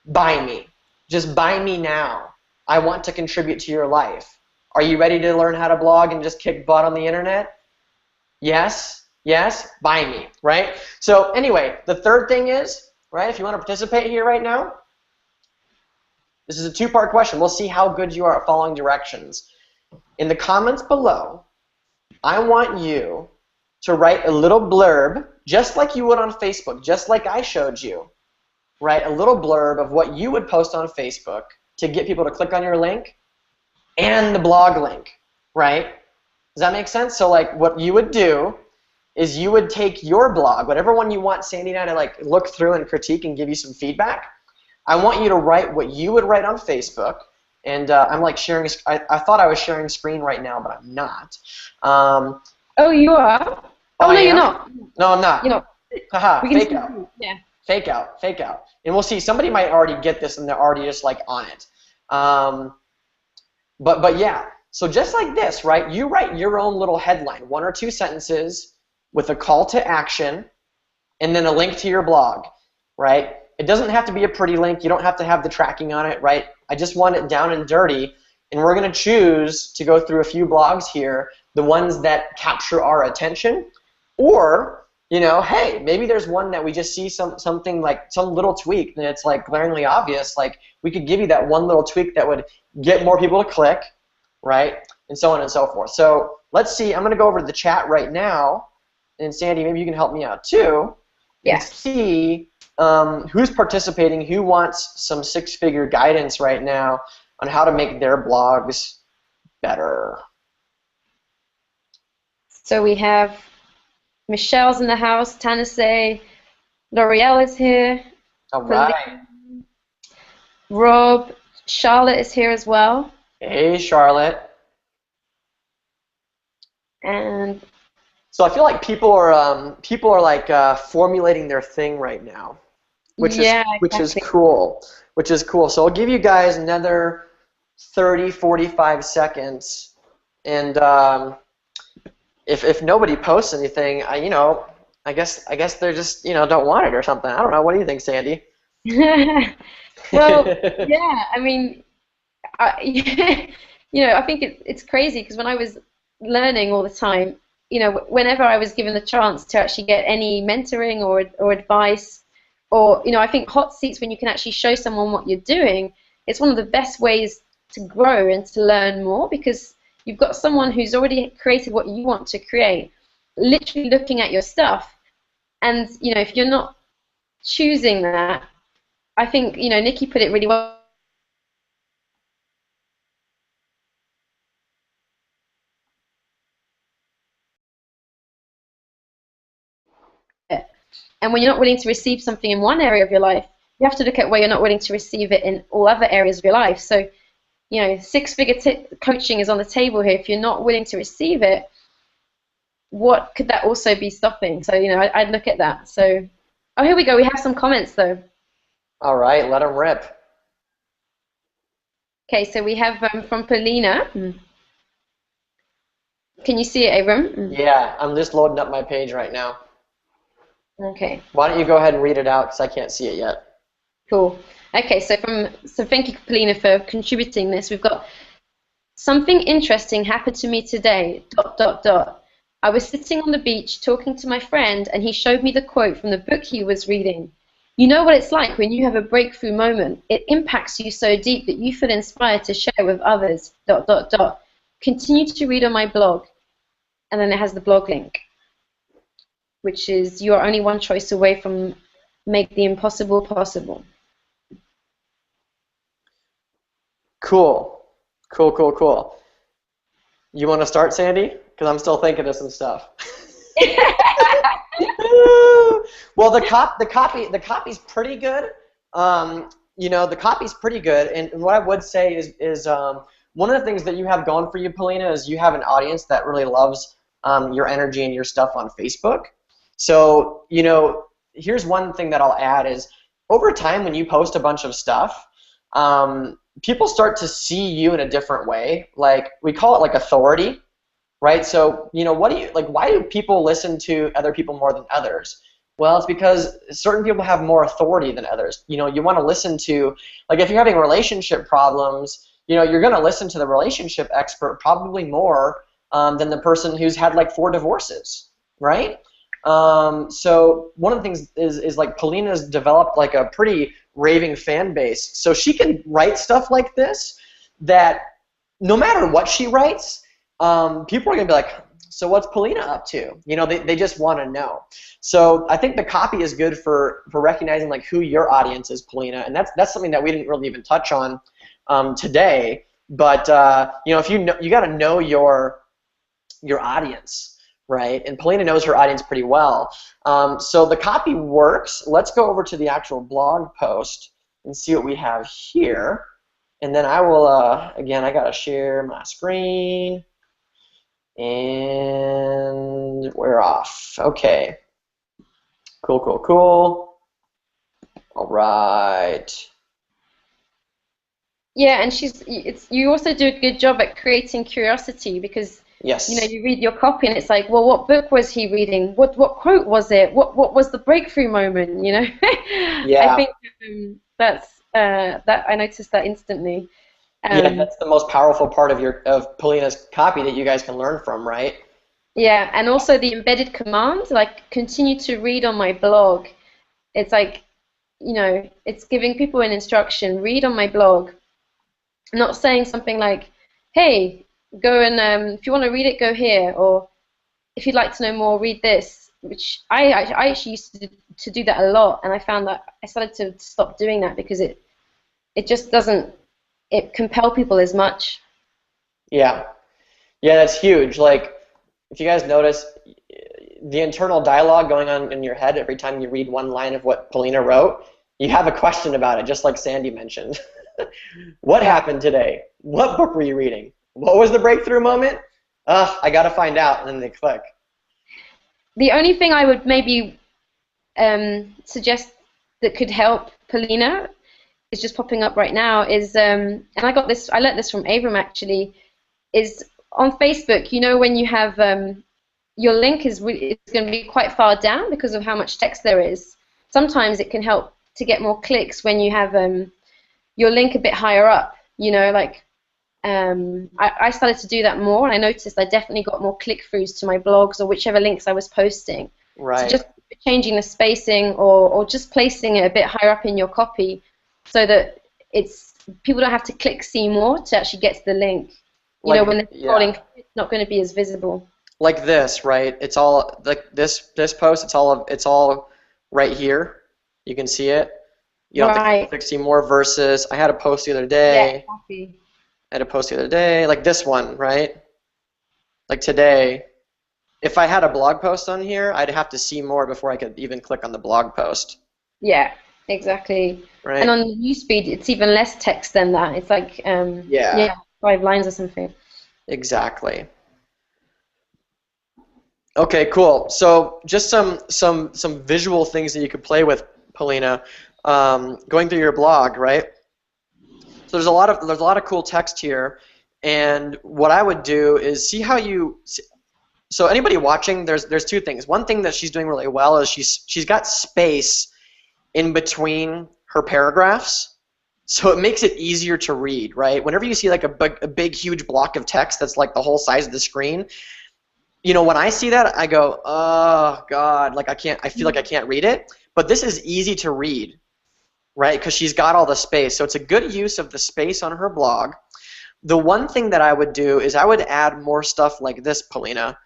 buy me. Just buy me now. I want to contribute to your life. Are you ready to learn how to blog and just kick butt on the internet? Yes, yes, buy me, right? So anyway, the third thing is, right, if you want to participate here right now, this is a two-part question. We'll see how good you are at following directions. In the comments below, I want you to write a little blurb, just like you would on Facebook, just like I showed you. Write a little blurb of what you would post on Facebook to get people to click on your link and the blog link, right? Does that make sense? So like what you would do is you would take your blog, whatever one you want Sandy and I to like look through and critique and give you some feedback. I want you to write what you would write on Facebook, and I'm like sharing. I thought I was sharing screen right now, but I'm not. Oh, you are? Oh, no, you're not. No, I'm not. You're not. Haha, fake out. Yeah. Fake out, fake out. And we'll see. Somebody might already get this, and they're already just like on it. But yeah. So just like this, right? You write your own little headline, 1 or 2 sentences with a call to action, and then a link to your blog, right? It doesn't have to be a pretty link. You don't have to have the tracking on it, right? I just want it down and dirty, and we're going to choose to go through a few blogs here, the ones that capture our attention, or, you know, hey, maybe there's one that we just see something like some little tweak, and it's like glaringly obvious. Like we could give you that one little tweak that would get more people to click, right? And so on and so forth. So let's see. I'm going to go over to the chat right now, and Sandy, maybe you can help me out too. Yes. And see who's participating, who wants some 6-figure guidance right now on how to make their blogs better. So we have Michelle's in the house, Tanase, L'Oreal is here. All right. Rob, Charlotte is here as well. Hey, Charlotte. And so I feel like people are like formulating their thing right now. Yeah, which is exactly. cool. Which is cool. So I'll give you guys another 30, 45 seconds, and if nobody posts anything, I guess they're just don't want it or something. I don't know. What do you think, Sandy? Well, yeah, I mean, I think it's crazy because when I was learning all the time, whenever I was given the chance to actually get any mentoring or advice, or I think hot seats when you can actually show someone what you're doing, it's one of the best ways to grow and to learn more because you've got someone who's already created what you want to create, literally looking at your stuff, and if you're not choosing that, I think Nikki put it really well. And when you're not willing to receive something in one area of your life, you have to look at where you're not willing to receive it in all other areas of your life. So, six-figure coaching is on the table here. If you're not willing to receive it, what could that also be stopping? So, I'd look at that. So, oh, here we go. We have some comments though. All right, let them rip. Okay, so we have from Paulina. Can you see it, Abram? Yeah, I'm just loading up my page right now. Okay. Why don't you go ahead and read it out because I can't see it yet. Cool. Okay, so thank you, Paulina, for contributing this. We've got something interesting happened to me today. ... I was sitting on the beach talking to my friend, and he showed me the quote from the book he was reading. You know what it's like when you have a breakthrough moment. It impacts you so deep that you feel inspired to share with others. ... Continue to read on my blog, and then it has the blog link, which is you are only one choice away from make the impossible possible. Cool. Cool, cool, cool. You want to start, Sandy? Because I'm still thinking of some stuff. Well, the copy's pretty good. The copy's pretty good, and what I would say is one of the things that you have going for you, Paulina, is you have an audience that really loves your energy and your stuff on Facebook. So, here's one thing that I'll add is over time when you post a bunch of stuff, people start to see you in a different way. Like we call it like authority, right? So, why do people listen to other people more than others? Well, it's because certain people have more authority than others. You want to listen to, like if you're having relationship problems, you're going to listen to the relationship expert probably more than the person who's had like 4 divorces, right? So one of the things is like Paulina's developed like a pretty raving fan base. So she can write stuff like this that no matter what she writes, people are going to be like, so what's Paulina up to? They just want to know. So I think the copy is good for recognizing like who your audience is, Paulina, and that's something that we didn't really even touch on today. But if you got to know your audience, right? And Paulina knows her audience pretty well. So the copy works. Let's go over to the actual blog post and see what we have here. And then I will, again, I got to share my screen. And we're off. Okay. Cool, cool, cool. All right. Yeah, and you also do a good job at creating curiosity because Yes. you read your copy and it's like, well, what book was he reading? What quote was it? What was the breakthrough moment? Yeah. I think that I noticed that instantly. Yeah, that's the most powerful part of Paulina's copy that you guys can learn from, right? Yeah, and also the embedded command, like continue to read on my blog. It's like, it's giving people an instruction, read on my blog, not saying something like, hey, go and if you want to read it, go here, or if you'd like to know more, read this, which I actually used to do that a lot, and I found that I started to stop doing that because it just doesn't compel people as much. Yeah. Yeah, that's huge. Like, if you guys notice, the internal dialogue going on in your head every time you read one line of what Paulina wrote, you have a question about it, just like Sandy mentioned. What happened today? What book were you reading? What was the breakthrough moment? I got to find out, and then they click. The only thing I would maybe suggest that could help Polina is just popping up right now is and I learned this from Abram actually, is on Facebook, you know, when you have your link is going to be quite far down because of how much text there is. Sometimes it can help to get more clicks when you have your link a bit higher up, you know, like I started to do that more, and I noticed I definitely got more click-throughs to my blogs or whichever links I was posting. Right. So just changing the spacing or just placing it a bit higher up in your copy so that people don't have to click see more to actually get to the link. You know, when they're scrolling, it's not going to be as visible. Like this, right? It's all like this post. It's all right here. You can see it. You don't have to click see more. Versus, I had a post the other day. Yeah, exactly. I had a post the other day, like this one, right? Like today. If I had a blog post on here, I'd have to see more before I could even click on the blog post. Yeah, exactly. Right. And on Newsfeed, it's even less text than that. It's like 5 lines or something. Exactly. Okay, cool. So just some visual things that you could play with, Polina, going through your blog, right? So there's a lot of cool text here, and what I would do is see how you. So anybody watching, there's two things. One thing that she's doing really well is she's got space in between her paragraphs, so it makes it easier to read, right? Whenever you see like a big huge block of text that's like the whole size of the screen, you know, when I see that, I go, oh God, like I feel like I can't read it. But this is easy to read, right? Because she's got all the space, so it's a good use of the space on her blog. The one thing that I would do is I would add more stuff like this, Polina.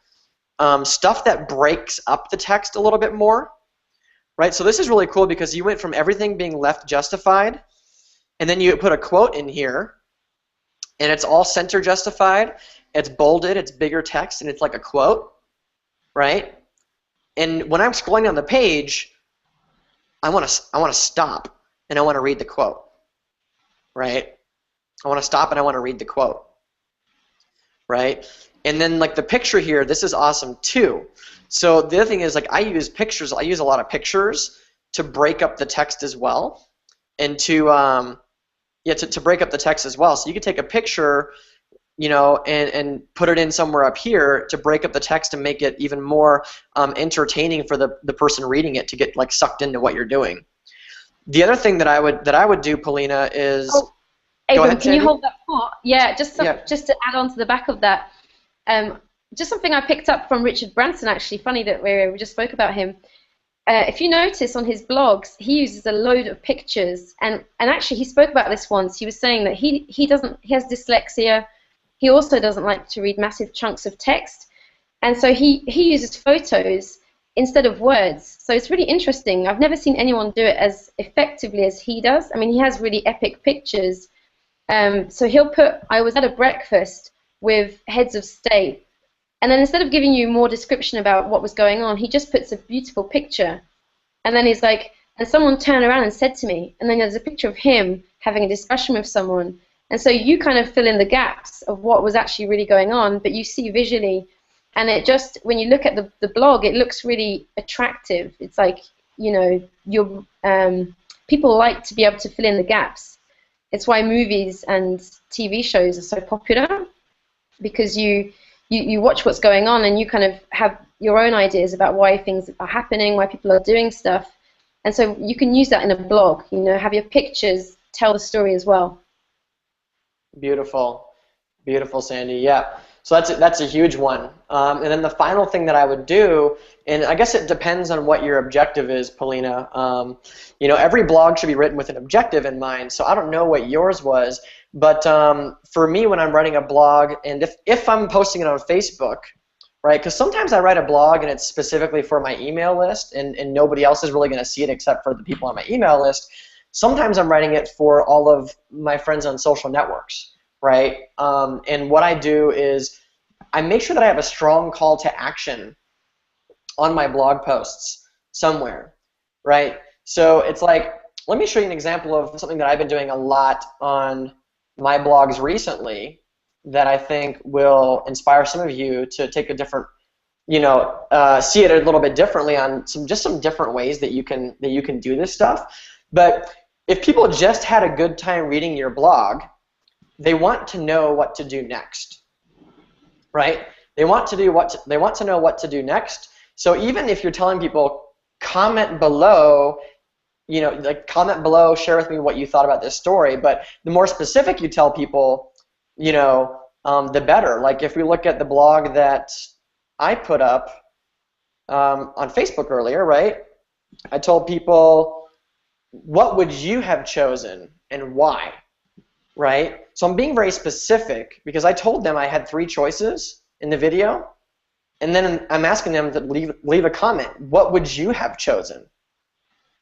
Stuff that breaks up the text a little bit more, right? So this is really cool because you went from everything being left justified, and then you put a quote in here, and it's all center justified, it's bolded, it's bigger text, and it's like a quote, right? And when I'm scrolling down the page, I want to stop, and I want to read the quote, right? I want to stop, and I want to read the quote, right? And then like the picture here, this is awesome too. So the other thing is like I use a lot of pictures to break up the text as well, and to break up the text as well. So you could take a picture, you know, and put it in somewhere up here to break up the text and make it even more entertaining for the person reading it to get like sucked into what you're doing. The other thing that I would do, Polina, is Abram, can you hold that thought? Yeah, just to add on to the back of that. Just something I picked up from Richard Branson, actually. Funny that we just spoke about him. If you notice on his blogs, he uses a load of pictures, and actually he spoke about this once. He was saying that he has dyslexia. He also doesn't like to read massive chunks of text, and so he uses photos instead of words. So it's really interesting. I've never seen anyone do it as effectively as he does. I mean, he has really epic pictures. So he'll put, I was at a breakfast with heads of state, and then instead of giving you more description about what was going on, he just puts a beautiful picture, and then he's like, and someone turned around and said to me, and then there's a picture of him having a discussion with someone, and so you kind of fill in the gaps of what was actually really going on, but you see visually, and it just, when you look at the blog, it looks really attractive. It's like, you know, people like to be able to fill in the gaps. It's why movies and TV shows are so popular, because you watch what's going on and you kind of have your own ideas about why things are happening, why people are doing stuff, and so you can use that in a blog. You know, have your pictures tell the story as well. Beautiful, beautiful, Sandy. Yeah. So that's a huge one. And then the final thing that I would do, and I guess it depends on what your objective is, Polina. You know, every blog should be written with an objective in mind. So I don't know what yours was, but for me, when I'm writing a blog, and if I'm posting it on Facebook, right? Because sometimes I write a blog and it's specifically for my email list, and nobody else is really going to see it except for the people on my email list. Sometimes I'm writing it for all of my friends on social networks. Right? And what I do is I make sure that I have a strong call to action on my blog posts somewhere, right? So it's like, let me show you an example of something that I've been doing a lot on my blogs recently that I think will inspire some of you to take a different see it a little bit differently on some different ways that you can do this stuff. But if people just had a good time reading your blog, they want to know what to do next, right? They want to know what to do next. So even if you're telling people, comment below, comment below, share with me what you thought about this story. But the more specific you tell people, the better. Like if we look at the blog that I put up on Facebook earlier, right? I told people, what would you have chosen and why, right? So I'm being very specific because I told them I had 3 choices in the video, and then I'm asking them to leave a comment. What would you have chosen,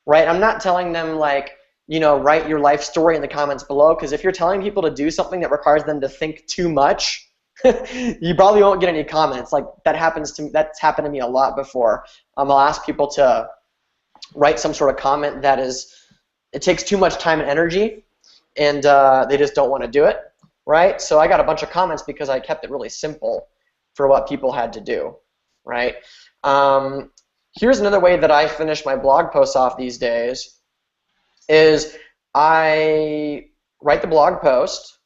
right? I'm not telling them like, write your life story in the comments below, because if you're telling people to do something that requires them to think too much, you probably won't get any comments. Like that's happened to me a lot before. I'll ask people to write some sort of comment it takes too much time and energy, and they just don't want to do it, right? So I got a bunch of comments because I kept it really simple for what people had to do, right? Here's another way that I finish my blog posts off these days is I write the blog post,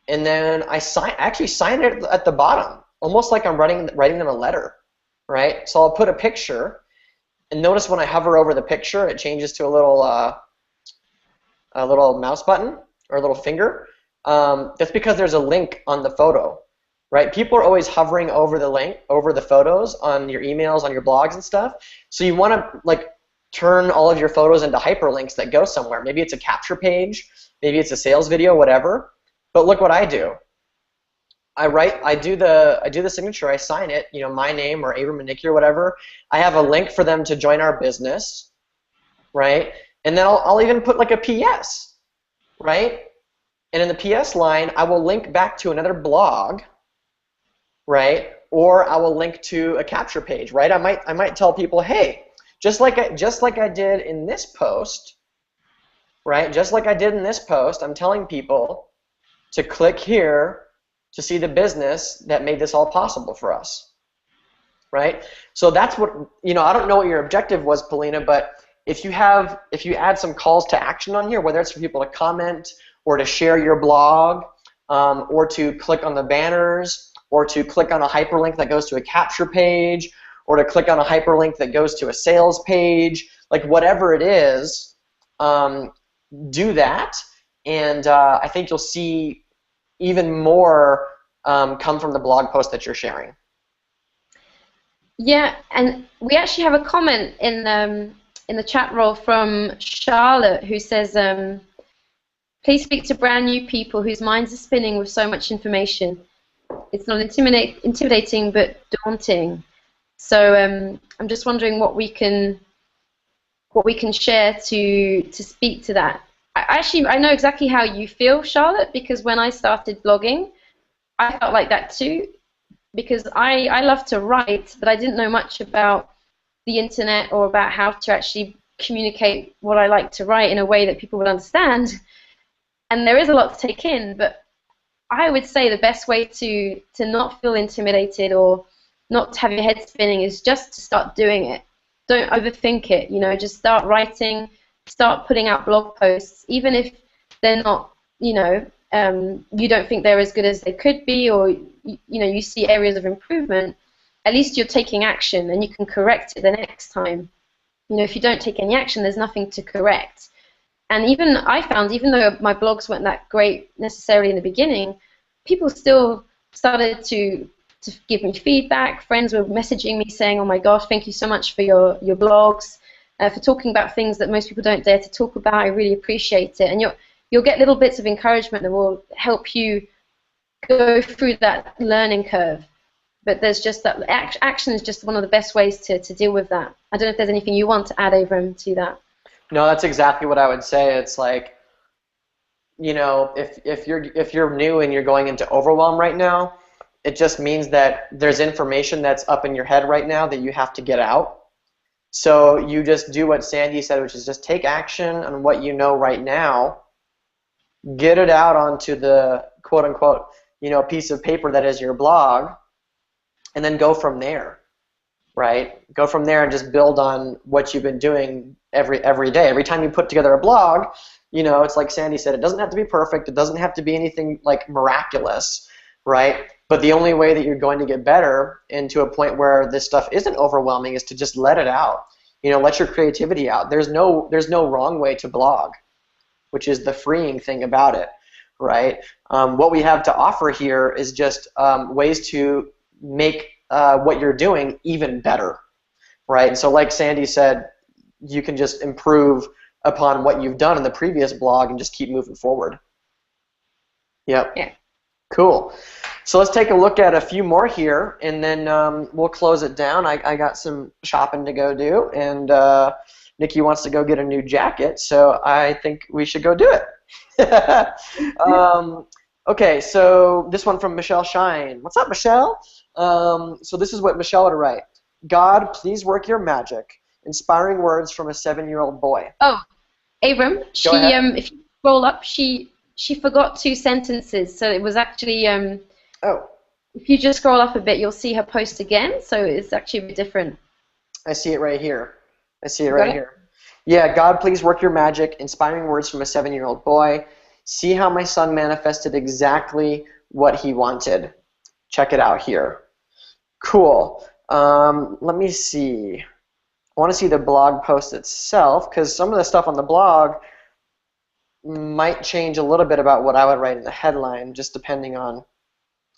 and then I actually sign it at the bottom, almost like I'm writing them a letter, right? So I'll put a picture, and notice when I hover over the picture, it changes to a little mouse button or a little finger. That's because there's a link on the photo, right? People are always hovering over the link, over the photos on your emails, on your blogs and stuff. So you want to turn all of your photos into hyperlinks that go somewhere. Maybe it's a capture page, maybe it's a sales video, whatever. But look what I do. I do the signature, I sign it, my name or Abram Manicki or whatever. I have a link for them to join our business, right? And then I'll even put like a PS, right? And in the PS line, I will link back to another blog, right? Or I will link to a capture page, right? I might tell people, hey, just like I did in this post, right? Just like I did in this post, I'm telling people to click here to see the business that made this all possible for us, right? So that's what, I don't know what your objective was, Polina, but if you add some calls to action on here, whether it's for people to comment or to share your blog, or to click on the banners, or to click on a hyperlink that goes to a capture page, or to click on a hyperlink that goes to a sales page, like whatever it is, do that, and I think you'll see even more come from the blog post that you're sharing. Yeah, and we actually have a comment in the chat roll from Charlotte who says, please speak to brand new people whose minds are spinning with so much information. It's not intimidating but daunting. So I'm just wondering what we can share to speak to that. I know exactly how you feel, Charlotte, because when I started blogging, I felt like that too, because I love to write, but I didn't know much about the internet or about how to actually communicate what I like to write in a way that people would understand. And there is a lot to take in, but I would say the best way to not feel intimidated or not to have your head spinning is just to start doing it. Don't overthink it, just start writing, start putting out blog posts, even if they're not, you don't think they're as good as they could be, or you see areas of improvement. At least you're taking action and you can correct it the next time. If you don't take any action, there's nothing to correct. And even I found, even though my blogs weren't that great necessarily in the beginning, people still started to give me feedback. Friends were messaging me saying, oh my gosh, thank you so much for your blogs, for talking about things that most people don't dare to talk about. I really appreciate it. And you'll get little bits of encouragement that will help you go through that learning curve. But there's just that action is just one of the best ways to deal with that. I don't know if there's anything you want to add, Abram, to that. No, that's exactly what I would say. It's like, if you're new and you're going into overwhelm right now, it just means that there's information that's up in your head right now that you have to get out. So you just do what Sandy said, which is just take action on what you know right now, get it out onto the quote-unquote, piece of paper that is your blog, and then go from there, right? Go from there and just build on what you've been doing every day. Every time you put together a blog, you know, it's like Sandy said, it doesn't have to be perfect. It doesn't have to be anything like miraculous, right? But the only way that you're going to get better and to a point where this stuff isn't overwhelming is to just let it out. You know, let your creativity out. There's no wrong way to blog, which is the freeing thing about it, right? What we have to offer here is just ways to make what you're doing even better, right? And so like Sandy said, you can just improve upon what you've done in the previous blog and just keep moving forward. Yep. Yeah. Cool. So let's take a look at a few more here, and then we'll close it down. I got some shopping to go do, and Nikki wants to go get a new jacket, so I think we should go do it. Okay, so this one from Michelle Shine. What's up, Michelle? So this is what Michelle would write. God, please work your magic. Inspiring words from a 7-year-old boy. Oh, Abram, if you scroll up, she forgot 2 sentences, so it was actually oh. If you just scroll up a bit, you'll see her post again, so it's actually a bit different. I see it right here. I see it right here. Yeah, God, please work your magic. Inspiring words from a 7-year-old boy. See how my son manifested exactly what he wanted. Check it out here. Cool. Let me see. I want to see the blog post itself, because some of the stuff on the blog might change a little bit about what I would write in the headline, just depending on...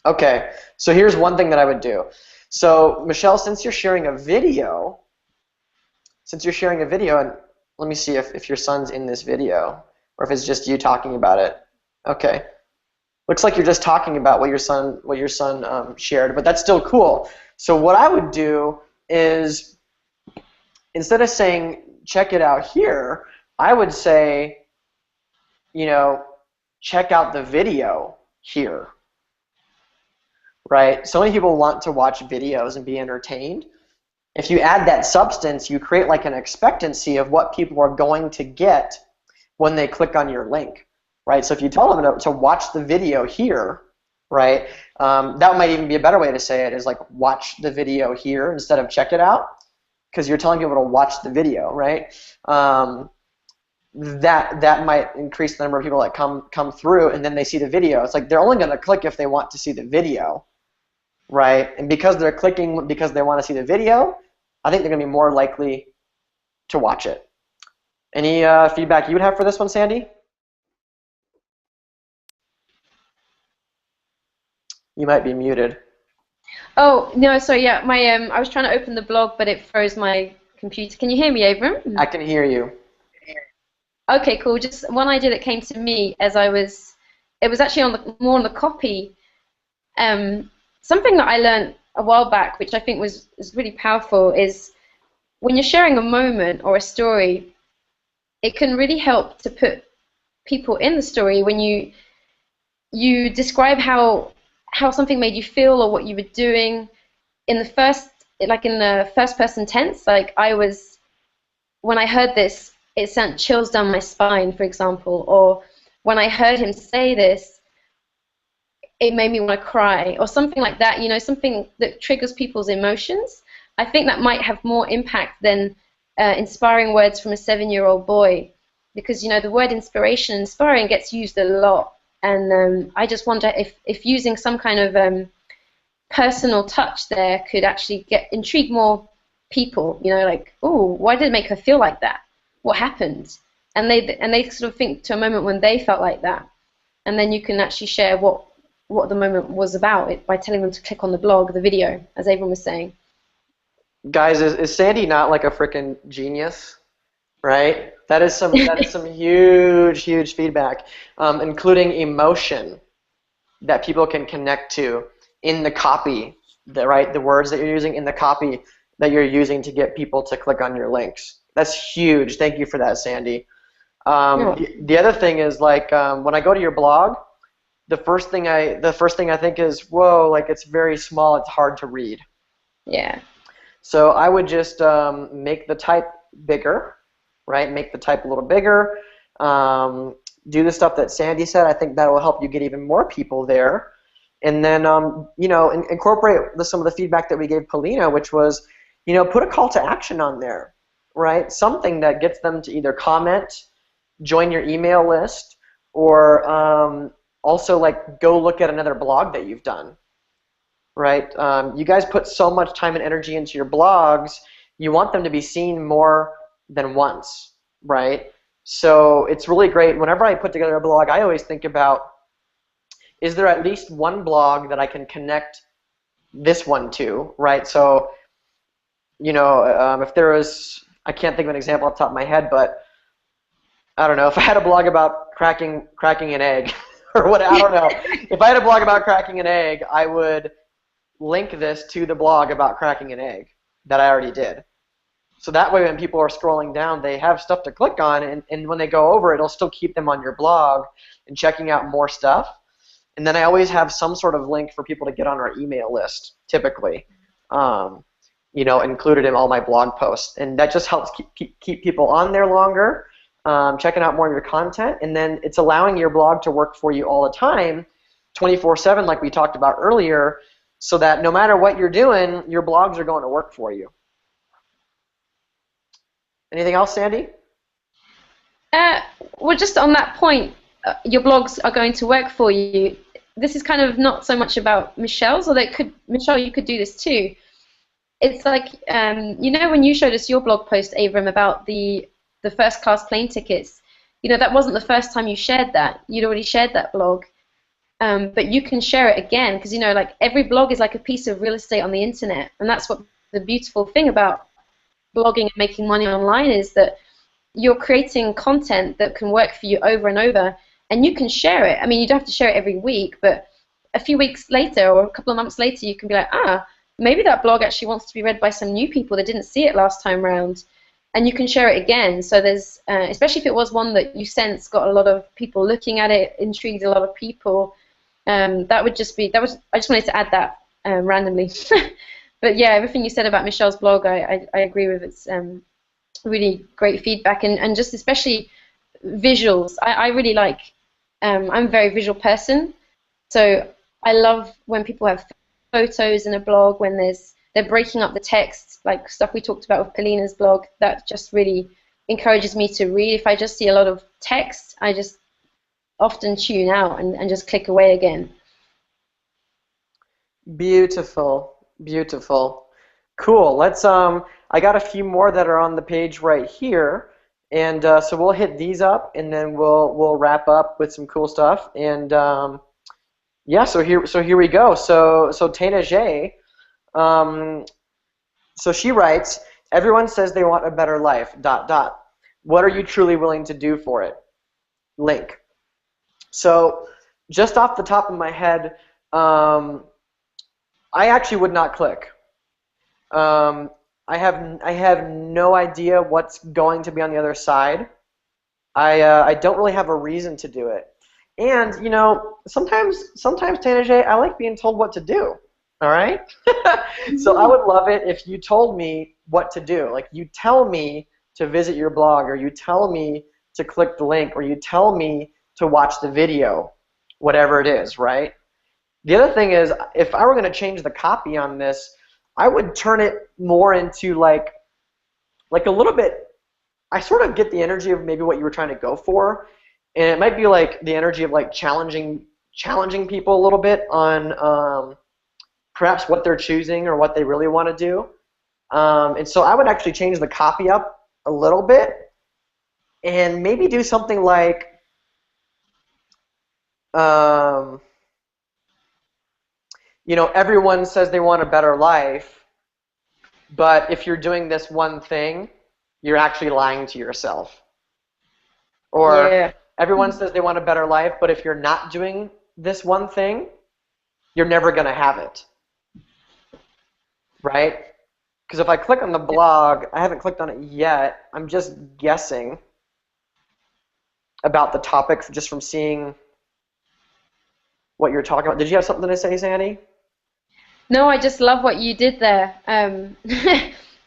Okay, so here's one thing that I would do. So, Michelle, since you're sharing a video, and let me see if your son's in this video, or if it's just you talking about it. Okay. Looks like you're just talking about what your son shared, but that's still cool. So what I would do is, instead of saying, check it out here, I would say, you know, check out the video here, right? So many people want to watch videos and be entertained. If you add that substance, you create like an expectancy of what people are going to get when they click on your link, right? So if you tell them to watch the video here, right, that might even be a better way to say it, is like watch the video here instead of check it out, because you're telling people to watch the video, right? That might increase the number of people that come through, and then they see the video. It's like they're only going to click if they want to see the video, right? And because they're clicking because they want to see the video, I think they're going to be more likely to watch it. Any feedback you would have for this one, Sandy? You might be muted. Oh, no, sorry, yeah, I was trying to open the blog, but it froze my computer. Can you hear me, Abram? I can hear you. Okay, cool. Just one idea that came to me as it was actually more on the copy. Something that I learned a while back, which I think is really powerful, is when you're sharing a moment or a story, it can really help to put people in the story when you describe how something made you feel or what you were doing in the first person tense. Like when I heard this, it sent chills down my spine, for example, or when I heard him say this, it made me want to cry, or something like that, you know, something that triggers people's emotions. I think that might have more impact than inspiring words from a 7-year-old boy, because, you know, the word inspiration, inspiring, gets used a lot, and I just wonder if using some kind of personal touch there could actually intrigue more people, you know, like, oh, why did it make her feel like that? What happened? And they sort of think to a moment when they felt like that, and then you can actually share what the moment was about by telling them to click on the blog, the video, as Avon was saying. Guys, is Sandy not like a freaking genius? Right? That is some huge feedback, including emotion that people can connect to in the copy, the words that you're using in the copy that you're using to get people to click on your links. That's huge. Thank you for that, Sandy. The other thing is, like, when I go to your blog, the first thing I think is, whoa, like, it's very small, it's hard to read. Yeah. So I would just make the type bigger, right? Make the type a little bigger. Do the stuff that Sandy said. I think that will help you get even more people there. And then, you know, incorporate some of the feedback that we gave Polina, which was, put a call to action on there, right? Something that gets them to either comment, join your email list, or also like go look at another blog that you've done, right? You guys put so much time and energy into your blogs, you want them to be seen more than once, right? So it's really great. Whenever I put together a blog, I always think about, is there at least one blog that I can connect this one to, right? So, if there was, I can't think of an example off the top of my head, but I don't know, if I had a blog about cracking an egg, or what, I don't know. If I had a blog about cracking an egg, I would link this to the blog about cracking an egg that I already did. So that way when people are scrolling down, they have stuff to click on, and when they go over, it'll still keep them on your blog and checking out more stuff. And then I always have some sort of link for people to get on our email list, typically, included in all my blog posts. And that just helps keep people on there longer, checking out more of your content, and then it's allowing your blog to work for you all the time, 24/7, like we talked about earlier, so that no matter what you're doing, your blogs are going to work for you. Anything else, Sandy? Well, just on that point, your blogs are going to work for you. This is kind of not so much about Michelle's, although Michelle, you could do this too. It's like, when you showed us your blog post, Avram, about the first class plane tickets, that wasn't the first time you shared that. You'd already shared that blog. But you can share it again, because, like every blog is like a piece of real estate on the internet. And that's what the beautiful thing about blogging and making money online is, that you're creating content that can work for you over and over. And you can share it. I mean, you don't have to share it every week, but a few weeks later or a couple of months later, you can be like, maybe that blog actually wants to be read by some new people that didn't see it last time around. And you can share it again. So there's, especially if it was one that you sense got a lot of people looking at it, intrigued a lot of people, that would just be, I just wanted to add that randomly. But yeah, everything you said about Michelle's blog, I agree with. It's really great feedback, and just especially visuals. I really like, I'm a very visual person, so I love when people have photos in a blog, when they're breaking up the text, like stuff we talked about with Polina's blog. That just really encourages me to read. If I just see a lot of text, I just often tune out and just click away again. Beautiful, beautiful. Cool. Let's I got a few more that are on the page right here, and so we'll hit these up, and then we'll wrap up with some cool stuff. And yeah, so here we go. So Tana J, so she writes, everyone says they want a better life, ... What are you truly willing to do for it? Link. So just off the top of my head, I actually would not click. I have no idea what's going to be on the other side. I don't really have a reason to do it. And sometimes Tana J, I like being told what to do. All right. So I would love it if you told me what to do. Like, you tell me to visit your blog, or you tell me to click the link, or you tell me to watch the video, whatever it is, right? The other thing is, if I were going to change the copy on this, I would turn it more into like a little bit, I sort of get the energy of maybe what you were trying to go for, and it might be like the energy of like challenging people a little bit on perhaps what they're choosing or what they really want to do. And so I would actually change the copy up a little bit and maybe do something like, everyone says they want a better life, but if you're doing this one thing, you're actually lying to yourself. Or yeah. Everyone says they want a better life, but if you're not doing this one thing, you're never going to have it. Right? Because if I click on the blog, I haven't clicked on it yet, I'm just guessing about the topic just from seeing what you're talking about. Did you have something to say, Sandy? No, I just love what you did there,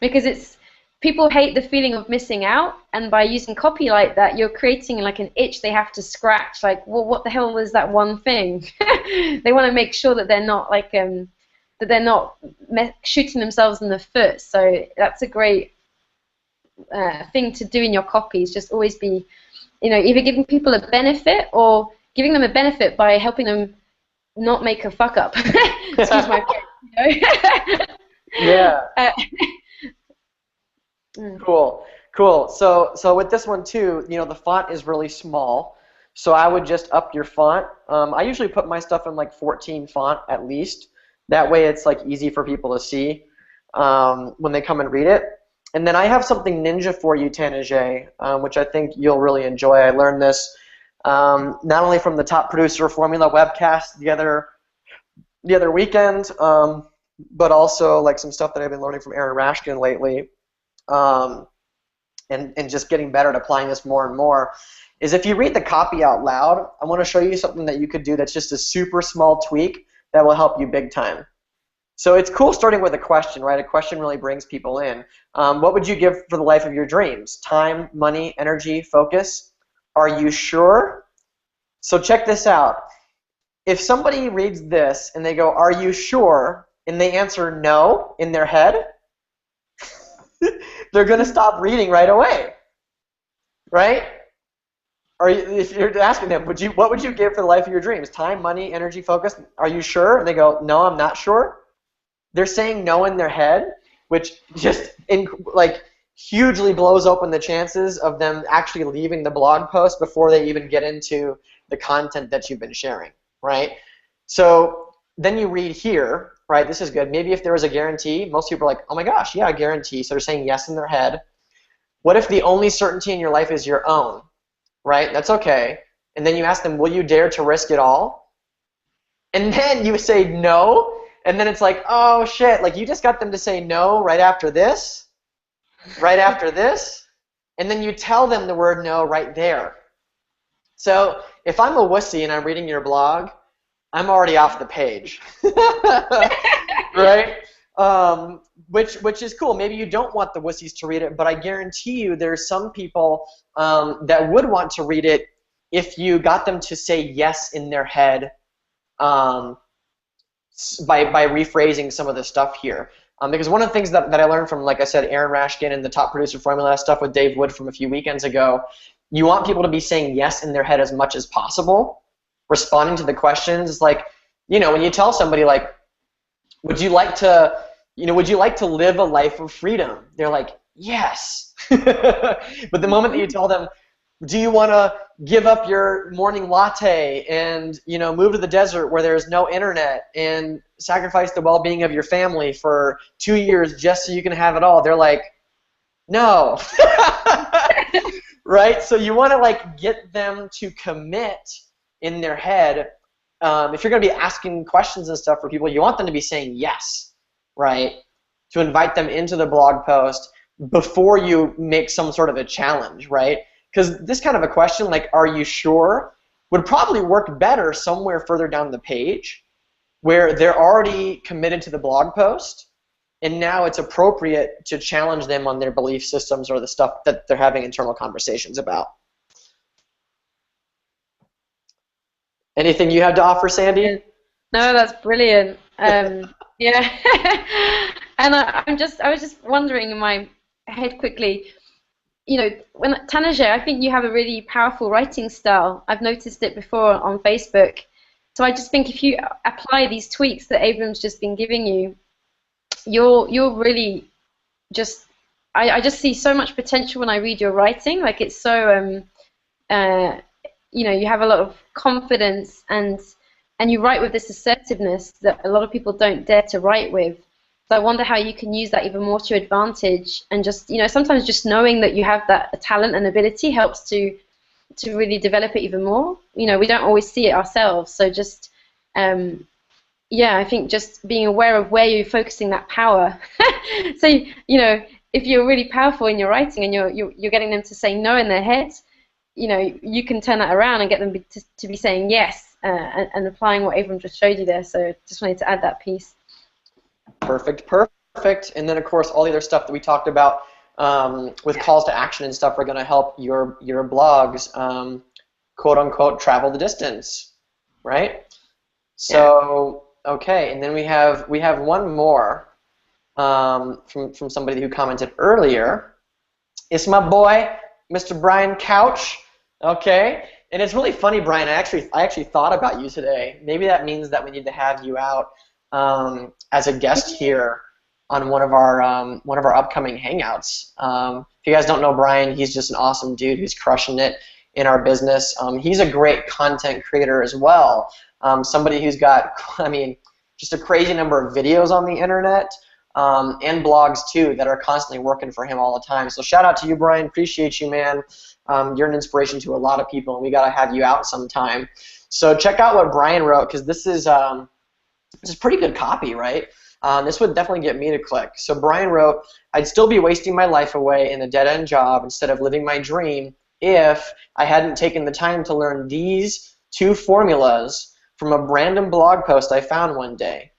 because people hate the feeling of missing out, and by using copy like that, you're creating like an itch they have to scratch. Like, well, what the hell is that one thing? They want to make sure that they're not like that they're not shooting themselves in the foot. So that's a great thing to do in your copies. Just always be, either giving people a benefit or giving them a benefit by helping them not make a fuck up. Excuse my French, Yeah. Cool. So with this one too, the font is really small. So I would just up your font. I usually put my stuff in like 14 font at least. That way it's like easy for people to see when they come and read it. And then I have something ninja for you, Tanajay, which I think you'll really enjoy. I learned this not only from the Top Producer Formula webcast the other weekend, but also like some stuff that I've been learning from Aaron Rashkin lately, and just getting better at applying this more and more, is if you read the copy out loud, I want to show you something that you could do that's just a super small tweak that will help you big time. So it's cool starting with a question, right? A question really brings people in. What would you give for the life of your dreams? Time, money, energy, focus? Are you sure? So check this out. If somebody reads this and they go, "Are you sure?" and they answer no in their head, they're going to stop reading right away, right? If you're asking them, what would you give for the life of your dreams? Time, money, energy, focus? Are you sure? And they go, "No, I'm not sure." They're saying no in their head, which just hugely blows open the chances of them actually leaving the blog post before they even get into the content that you've been sharing, right? So then you read here, right? This is good. Maybe if there was a guarantee, most people are like, "Oh my gosh, yeah, a guarantee." So they're saying yes in their head. What if the only certainty in your life is your own, right? That's okay. And then you ask them, "Will you dare to risk it all?" And then you say no. And then it's like, oh shit, like you just got them to say no right after this, and then you tell them the word no right there. So if I'm a wussy and I'm reading your blog, I'm already off the page, right? Which is cool. Maybe you don't want the wussies to read it, but I guarantee you there's some people that would want to read it if you got them to say yes in their head, by rephrasing some of the stuff here. Because one of the things that I learned from, like I said, Aaron Rashkin and the Top Producer Formula stuff with Dave Wood from a few weekends ago, you want people to be saying yes in their head as much as possible, responding to the questions. Like, when you tell somebody, like, would you like to live a life of freedom? They're like, yes. But the moment that you tell them, do you want to give up your morning latte and move to the desert where there's no internet and sacrifice the well-being of your family for 2 years just so you can have it all? They're like, no. Right? So you want to get them to commit in their head. If you're going to be asking questions and stuff for people, you want them to be saying yes, right? To invite them into the blog post before you make some sort of a challenge, right? Because this kind of a question, like, "Are you sure?" would probably work better somewhere further down the page where they're already committed to the blog post, and now it's appropriate to challenge them on their belief systems or the stuff that they're having internal conversations about. Anything you have to offer, Sandy? No, that's brilliant. Yeah. And I was just wondering in my head quickly, when Tanajay, I think you have a really powerful writing style. I've noticed it before on Facebook. So I just think if you apply these tweaks that Abram's just been giving you, you're really just, I just see so much potential when I read your writing. Like, it's so, you have a lot of confidence and you write with this assertiveness that a lot of people don't dare to write with. So I wonder how you can use that even more to your advantage, and just, sometimes just knowing that you have that talent and ability helps to really develop it even more. We don't always see it ourselves. So just, I think just being aware of where you're focusing that power. So, if you're really powerful in your writing and you're getting them to say no in their head, you can turn that around and get them to be saying yes, and applying what Abram just showed you there. So just wanted to add that piece. Perfect. And then, of course, all the other stuff that we talked about with calls to action and stuff are going to help your blogs, quote unquote, travel the distance, right? So Okay, and then we have one more from somebody who commented earlier. It's my boy, Mr. Brian Couch. Okay, and it's really funny, Brian. I actually thought about you today. Maybe that means that we need to have you out as a guest here on one of our upcoming hangouts. If you guys don't know Brian, he's just an awesome dude who's crushing it in our business. He's a great content creator as well. Somebody who's got, I mean, just a crazy number of videos on the internet and blogs too that are constantly working for him all the time. So shout out to you, Brian. Appreciate you, man. You're an inspiration to a lot of people, and we got to have you out sometime. So check out what Brian wrote, because this is pretty good copy, right? This would definitely get me to click. So Brian wrote, I'd still be wasting my life away in a dead-end job instead of living my dream if I hadn't taken the time to learn these 2 formulas from a random blog post I found one day.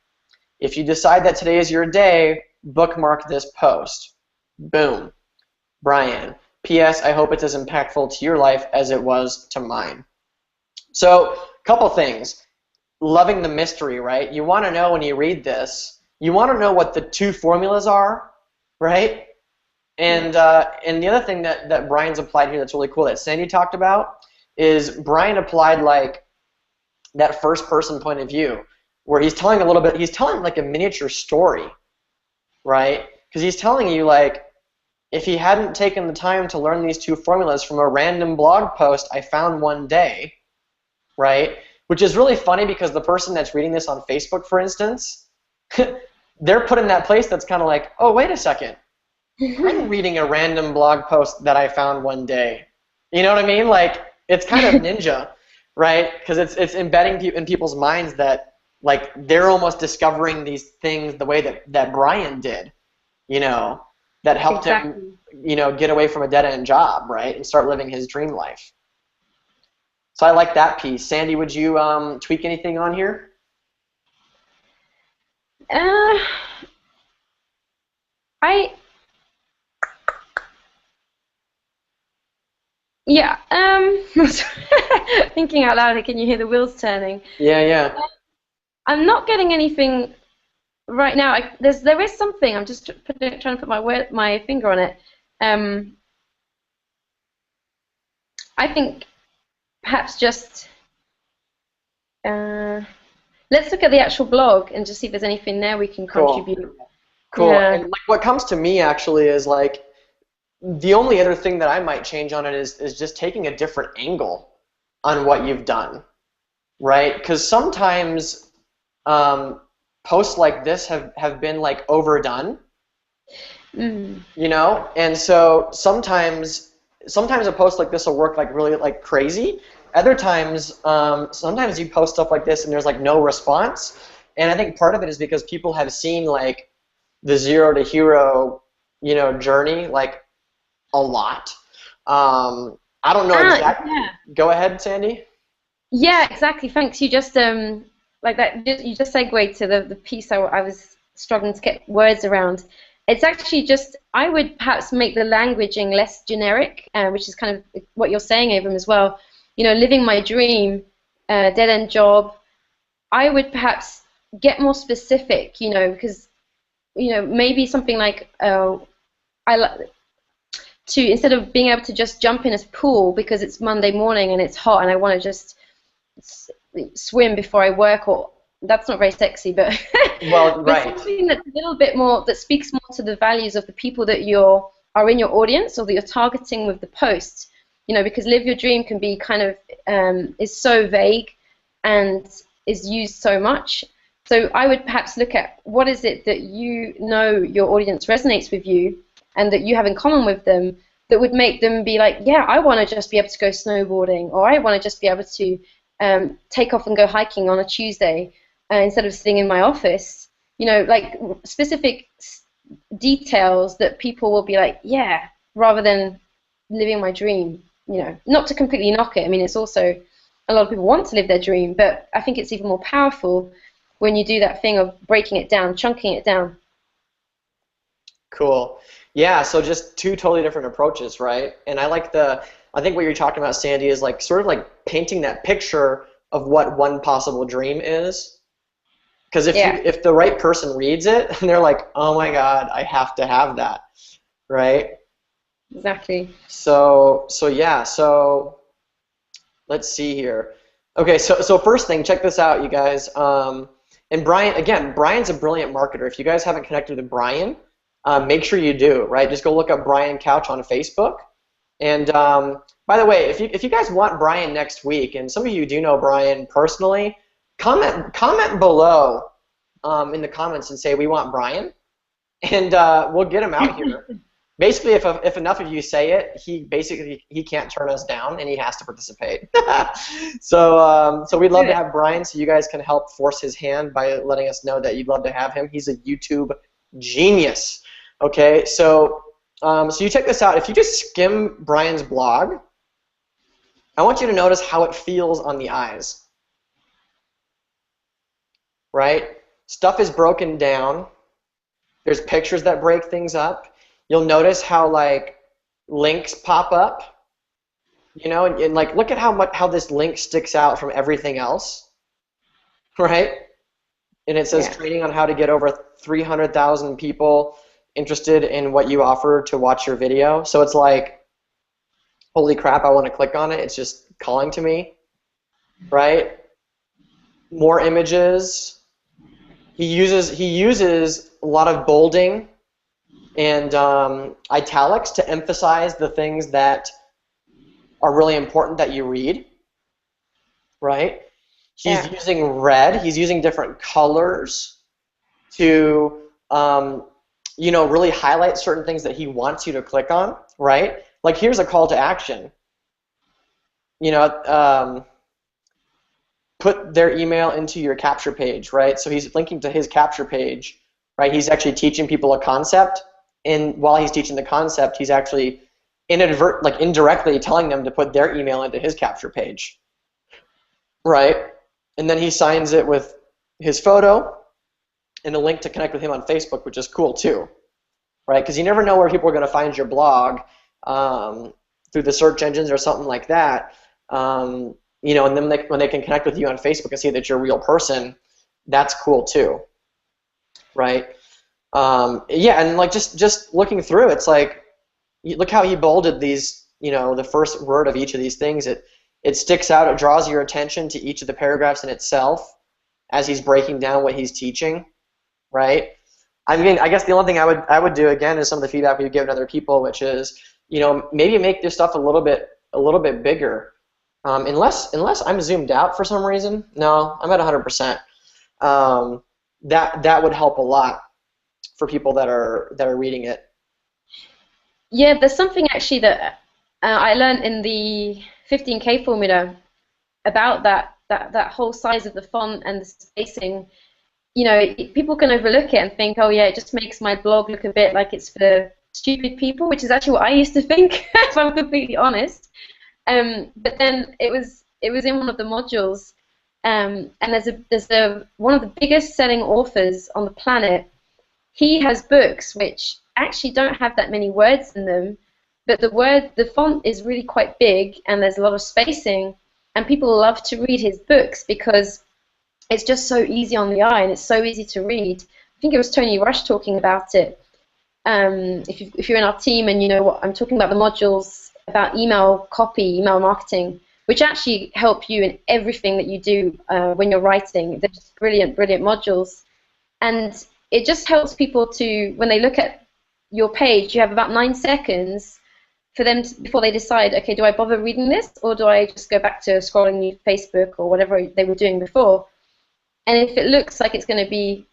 If you decide that today is your day, bookmark this post. Boom. Brian. P.S. I hope it's as impactful to your life as it was to mine. So, couple things. Loving the mystery, right? You want to know when you read this, you want to know what the 2 formulas are, right? And the other thing that Brian's applied here that's really cool that Sandy talked about is Brian applied like that first person point of view where he's telling like a miniature story, right? Because he's telling you like, if he hadn't taken the time to learn these 2 formulas from a random blog post I found one day, right? Which is really funny because the person that's reading this on Facebook, for instance, they're put in that place that's kind of like, oh, wait a second. I'm reading a random blog post that I found one day. You know what I mean? Like, it's kind of ninja, right? Because it's embedding in people's minds that, like, they're almost discovering these things the way that Brian did, you know, that helped him, you know, get away from a dead-end job, right, and start living his dream life. So I like that piece. Sandy, would you tweak anything on here? Yeah, thinking out loud, can you hear the wheels turning? Yeah. I'm not getting anything right now. There is something. I'm just trying to put my finger on it. I think perhaps just let's look at the actual blog and just see if there's anything there we can contribute. Cool. Yeah. And like, what comes to me actually is like, the only other thing that I might change on it is just taking a different angle on what you've done, right? Because sometimes posts like this have been like overdone, you know, and so sometimes a post like this will work like really like crazy. Other times, sometimes you post stuff like this and there's like no response, and I think part of it is because people have seen like the 0 to hero, you know, journey like a lot. I don't know exactly. Yeah. Go ahead, Sandy. Yeah, exactly. Thanks. You just like that. You just segued to the piece I was struggling to get words around. It's actually just, I would perhaps make the languaging less generic, which is kind of what you're saying, Abram, as well. You know, living my dream, dead-end job. I would perhaps get more specific. You know, because maybe something like instead of being able to just jump in a pool because it's Monday morning and it's hot and I want to just swim before I work, or that's not very sexy, but well, but right. something that's a little bit more, that speaks more to the values of the people that are in your audience or that you're targeting with the post. You know, because live your dream can be kind of is so vague and is used so much. So I would perhaps look at what is it that you know your audience resonates with you and that you have in common with them that would make them be like, yeah, I want to just be able to go snowboarding, or I want to just be able to take off and go hiking on a Tuesday instead of sitting in my office. You know, like specific details that people will be like, yeah, rather than living my dream. You know, not to completely knock it. I mean, it's also, a lot of people want to live their dream, but I think it's even more powerful when you do that thing of breaking it down, chunking it down. Cool. Yeah, so just 2 totally different approaches, right? And I think what you're talking about, Sandy, is like sort of like painting that picture of what one possible dream is, Because if the right person reads it, and they're like, oh my God, I have to have that, right? Exactly. So yeah, so let's see here. Okay, so first thing, check this out, you guys. And Brian, again, Brian's a brilliant marketer. If you guys haven't connected with Brian, make sure you do, right? Just go look up Brian Couch on Facebook. And by the way, if you guys want Brian next week, and some of you do know Brian personally, comment below in the comments and say we want Brian, and we'll get him out here. Basically, if enough of you say it, he can't turn us down, and he has to participate. So we'd love to have Brian, so you guys can help force his hand by letting us know that you'd love to have him. He's a YouTube genius. Okay, so you check this out. If you just skim Brian's blog, I want you to notice how it feels on the eyes. Right? Stuff is broken down. There's pictures that break things up. You'll notice how like links pop up, you know, and like look at how this link sticks out from everything else, right? And it says training on how to get over 300,000 people interested in what you offer to watch your video. So it's like, holy crap, I want to click on it. It's just calling to me, right? More images. He uses a lot of bolding and italics to emphasize the things that are really important that you read, right? He's using red. He's using different colors to, you know, really highlight certain things that he wants you to click on, right? Like here's a call to action. You know, put their email into your capture page, right? So he's linking to his capture page, right? He's actually teaching people a concept. And while he's teaching the concept, he's actually indirectly telling them to put their email into his capture page, right? And then he signs it with his photo and a link to connect with him on Facebook, which is cool too, right? Because you never know where people are going to find your blog through the search engines or something like that. You know, and then when they can connect with you on Facebook and see that you're a real person, that's cool too, right? Yeah, and like just looking through, it's like, look how he bolded these, you know, the first word of each of these things. It sticks out. It draws your attention to each of the paragraphs in itself as he's breaking down what he's teaching, right? I mean, I guess the only thing I would do again is some of the feedback we've given other people, which is, you know, maybe make this stuff a little bit bigger. Unless I'm zoomed out for some reason. No, I'm at 100%. That would help a lot for people that are reading it. Yeah, there's something actually that I learned in the 15K formula about that whole size of the font and the spacing. You know, people can overlook it and think, oh yeah, it just makes my blog look a bit like it's for stupid people, which is actually what I used to think, if I'm completely honest. But then it was in one of the modules, and there's one of the biggest selling authors on the planet. He has books which actually don't have that many words in them, but the font is really quite big and there's a lot of spacing, and people love to read his books because it's just so easy on the eye and it's so easy to read. I think it was Tony Rush talking about it. If you're in our team and you know what I'm talking about, the modules about email copy, email marketing, which actually help you in everything that you do when you're writing. They're just brilliant modules. And it just helps people to, when they look at your page, you have about 9 seconds for them before they decide, okay, do I bother reading this or do I just go back to scrolling Facebook or whatever they were doing before? And if it looks like it's going to be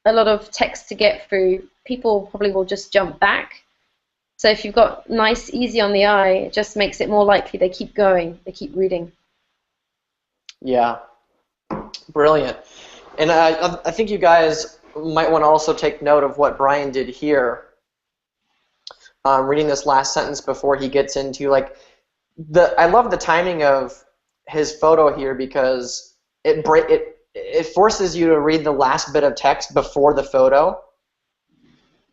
a lot of text to get through, people probably will just jump back. So if you've got nice, easy on the eye, it just makes it more likely they keep going, they keep reading. Yeah, brilliant. And I think you guys might want to also take note of what Brian did here. Reading this last sentence before he gets into like I love the timing of his photo here because it forces you to read the last bit of text before the photo.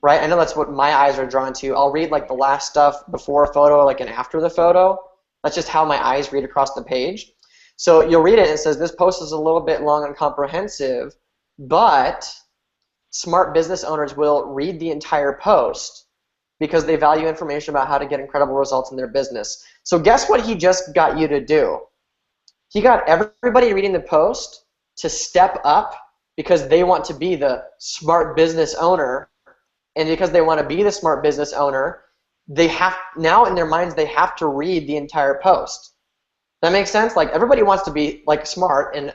Right? I know that's what my eyes are drawn to. I'll read like the last stuff before a photo, like and after the photo. That's just how my eyes read across the page. So you'll read it and it says, this post is a little bit long and comprehensive. but smart business owners will read the entire post because they value information about how to get incredible results in their business. So guess what he just got you to do? He got everybody reading the post to step up because they want to be the smart business owner, and because they want to be the smart business owner, they have now in their minds they have to read the entire post. That makes sense? Like everybody wants to be like smart and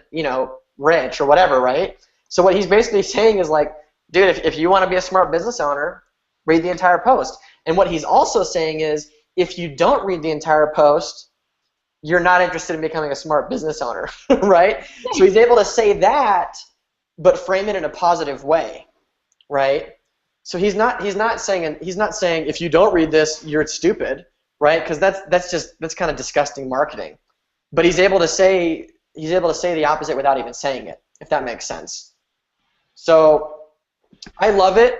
rich or whatever, right? So what he's basically saying is like, dude, if you want to be a smart business owner, read the entire post. And what he's also saying is, if you don't read the entire post, you're not interested in becoming a smart business owner, right? So he's able to say that, but frame it in a positive way, right? So he's not saying if you don't read this, you're stupid, right? Because that's kind of disgusting marketing. But he's able to say the opposite without even saying it, if that makes sense. So I love it.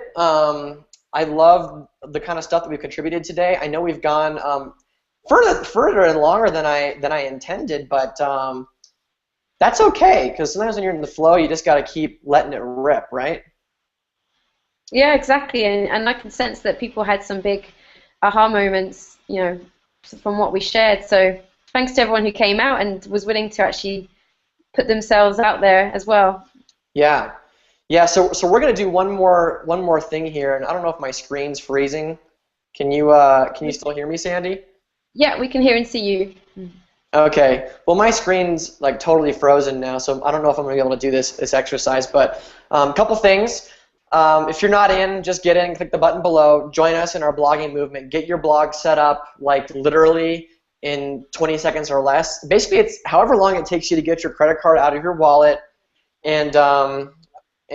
I love the kind of stuff that we've contributed today. I know we've gone further and longer than I intended, but that's okay, because sometimes when you're in the flow, you just got to keep letting it rip, right? Yeah, exactly. And I can sense that people had some big aha moments, from what we shared. So thanks to everyone who came out and was willing to actually put themselves out there as well. Yeah. So we're gonna do one more thing here, and I don't know if my screen's freezing. Can you still hear me, Sandy? Yeah, we can hear and see you. Okay. Well, my screen's like totally frozen now, so I don't know if I'm gonna be able to do this exercise. But a couple things. If you're not in, just get in, click the button below, join us in our blogging movement, get your blog set up like literally in 20 seconds or less. Basically, it's however long it takes you to get your credit card out of your wallet and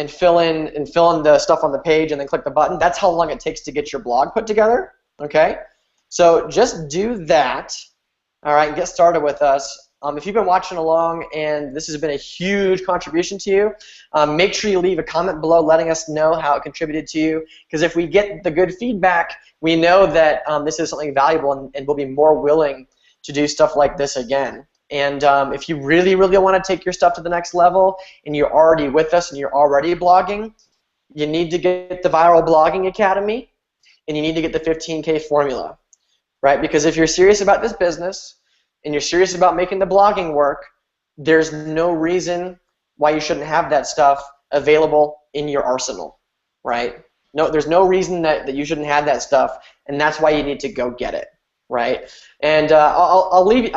fill in the stuff on the page and then click the button. That's how long it takes to get your blog put together. Okay? So just do that, all right, and get started with us. If you've been watching along and this has been a huge contribution to you, make sure you leave a comment below letting us know how it contributed to you, because if we get the good feedback, we know that this is something valuable, and we'll be more willing to do stuff like this again. And if you really, really want to take your stuff to the next level and you're already with us and you're already blogging, you need to get the Viral Blogging Academy and you need to get the 15K formula, right? Because if you're serious about this business and you're serious about making the blogging work, there's no reason why you shouldn't have that stuff available in your arsenal, right? No, there's no reason that you shouldn't have that stuff, and that's why you need to go get it, right? And I'll leave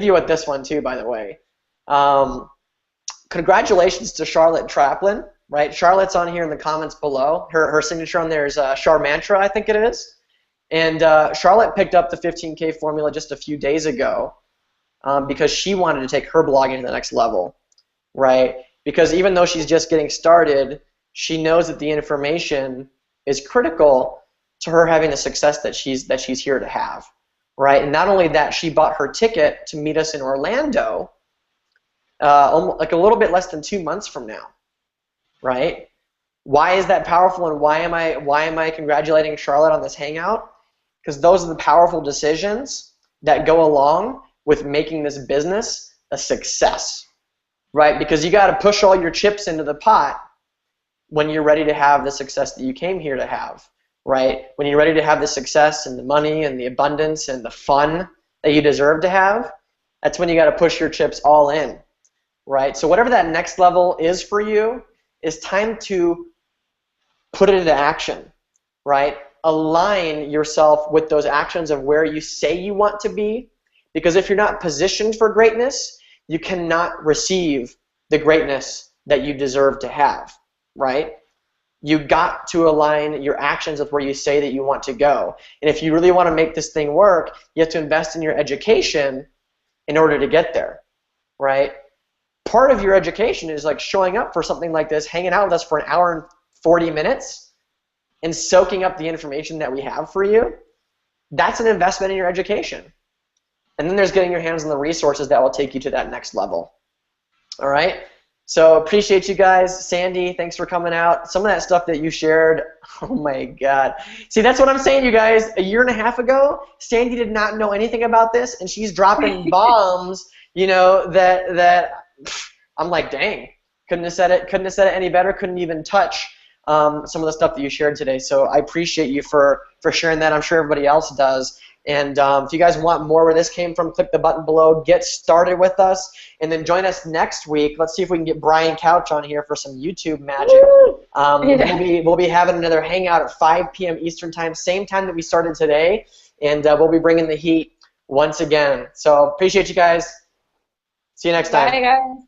you with this one too, by the way. Congratulations to Charlotte Traplin, right? Charlotte's on here in the comments below. Her signature on there is Char Mantra, I think it is. And Charlotte picked up the 15K formula just a few days ago because she wanted to take her blogging to the next level, right? Because even though she's just getting started, she knows that the information is critical to her having the success that she's here to have, right? And not only that, she bought her ticket to meet us in Orlando like a little bit less than 2 months from now, right? Why is that powerful, and why am I congratulating Charlotte on this hangout? Because those are the powerful decisions that go along with making this business a success, right? Because you got to push all your chips into the pot when you're ready to have the success that you came here to have, right? When you're ready to have the success and the money and the abundance and the fun that you deserve to have, that's when you got to push your chips all in, right? So whatever that next level is for you, it's time to put it into action, right? Align yourself with those actions of where you say you want to be, because if you're not positioned for greatness, you cannot receive the greatness that you deserve to have, right? You got to align your actions with where you say that you want to go. And if you really want to make this thing work, you have to invest in your education in order to get there, right? Part of your education is like showing up for something like this, hanging out with us for an hour and 40 minutes, and soaking up the information that we have for you. That's an investment in your education. And then there's getting your hands on the resources that will take you to that next level. All right? So appreciate you guys. Sandy, thanks for coming out. Some of that stuff that you shared, oh my God. See, that's what I'm saying, you guys. A year and a half ago, Sandy did not know anything about this, and she's dropping bombs, that I'm like, dang. Couldn't have said it any better. Couldn't even touch some of the stuff that you shared today. So I appreciate you for sharing that. I'm sure everybody else does. And if you guys want more where this came from, click the button below. Get started with us, and then join us next week. Let's see if we can get Brian Couch on here for some YouTube magic. We'll be having another hangout at 5 p.m. Eastern time, same time that we started today, and we'll be bringing the heat once again. So appreciate you guys. See you next time. Bye, guys.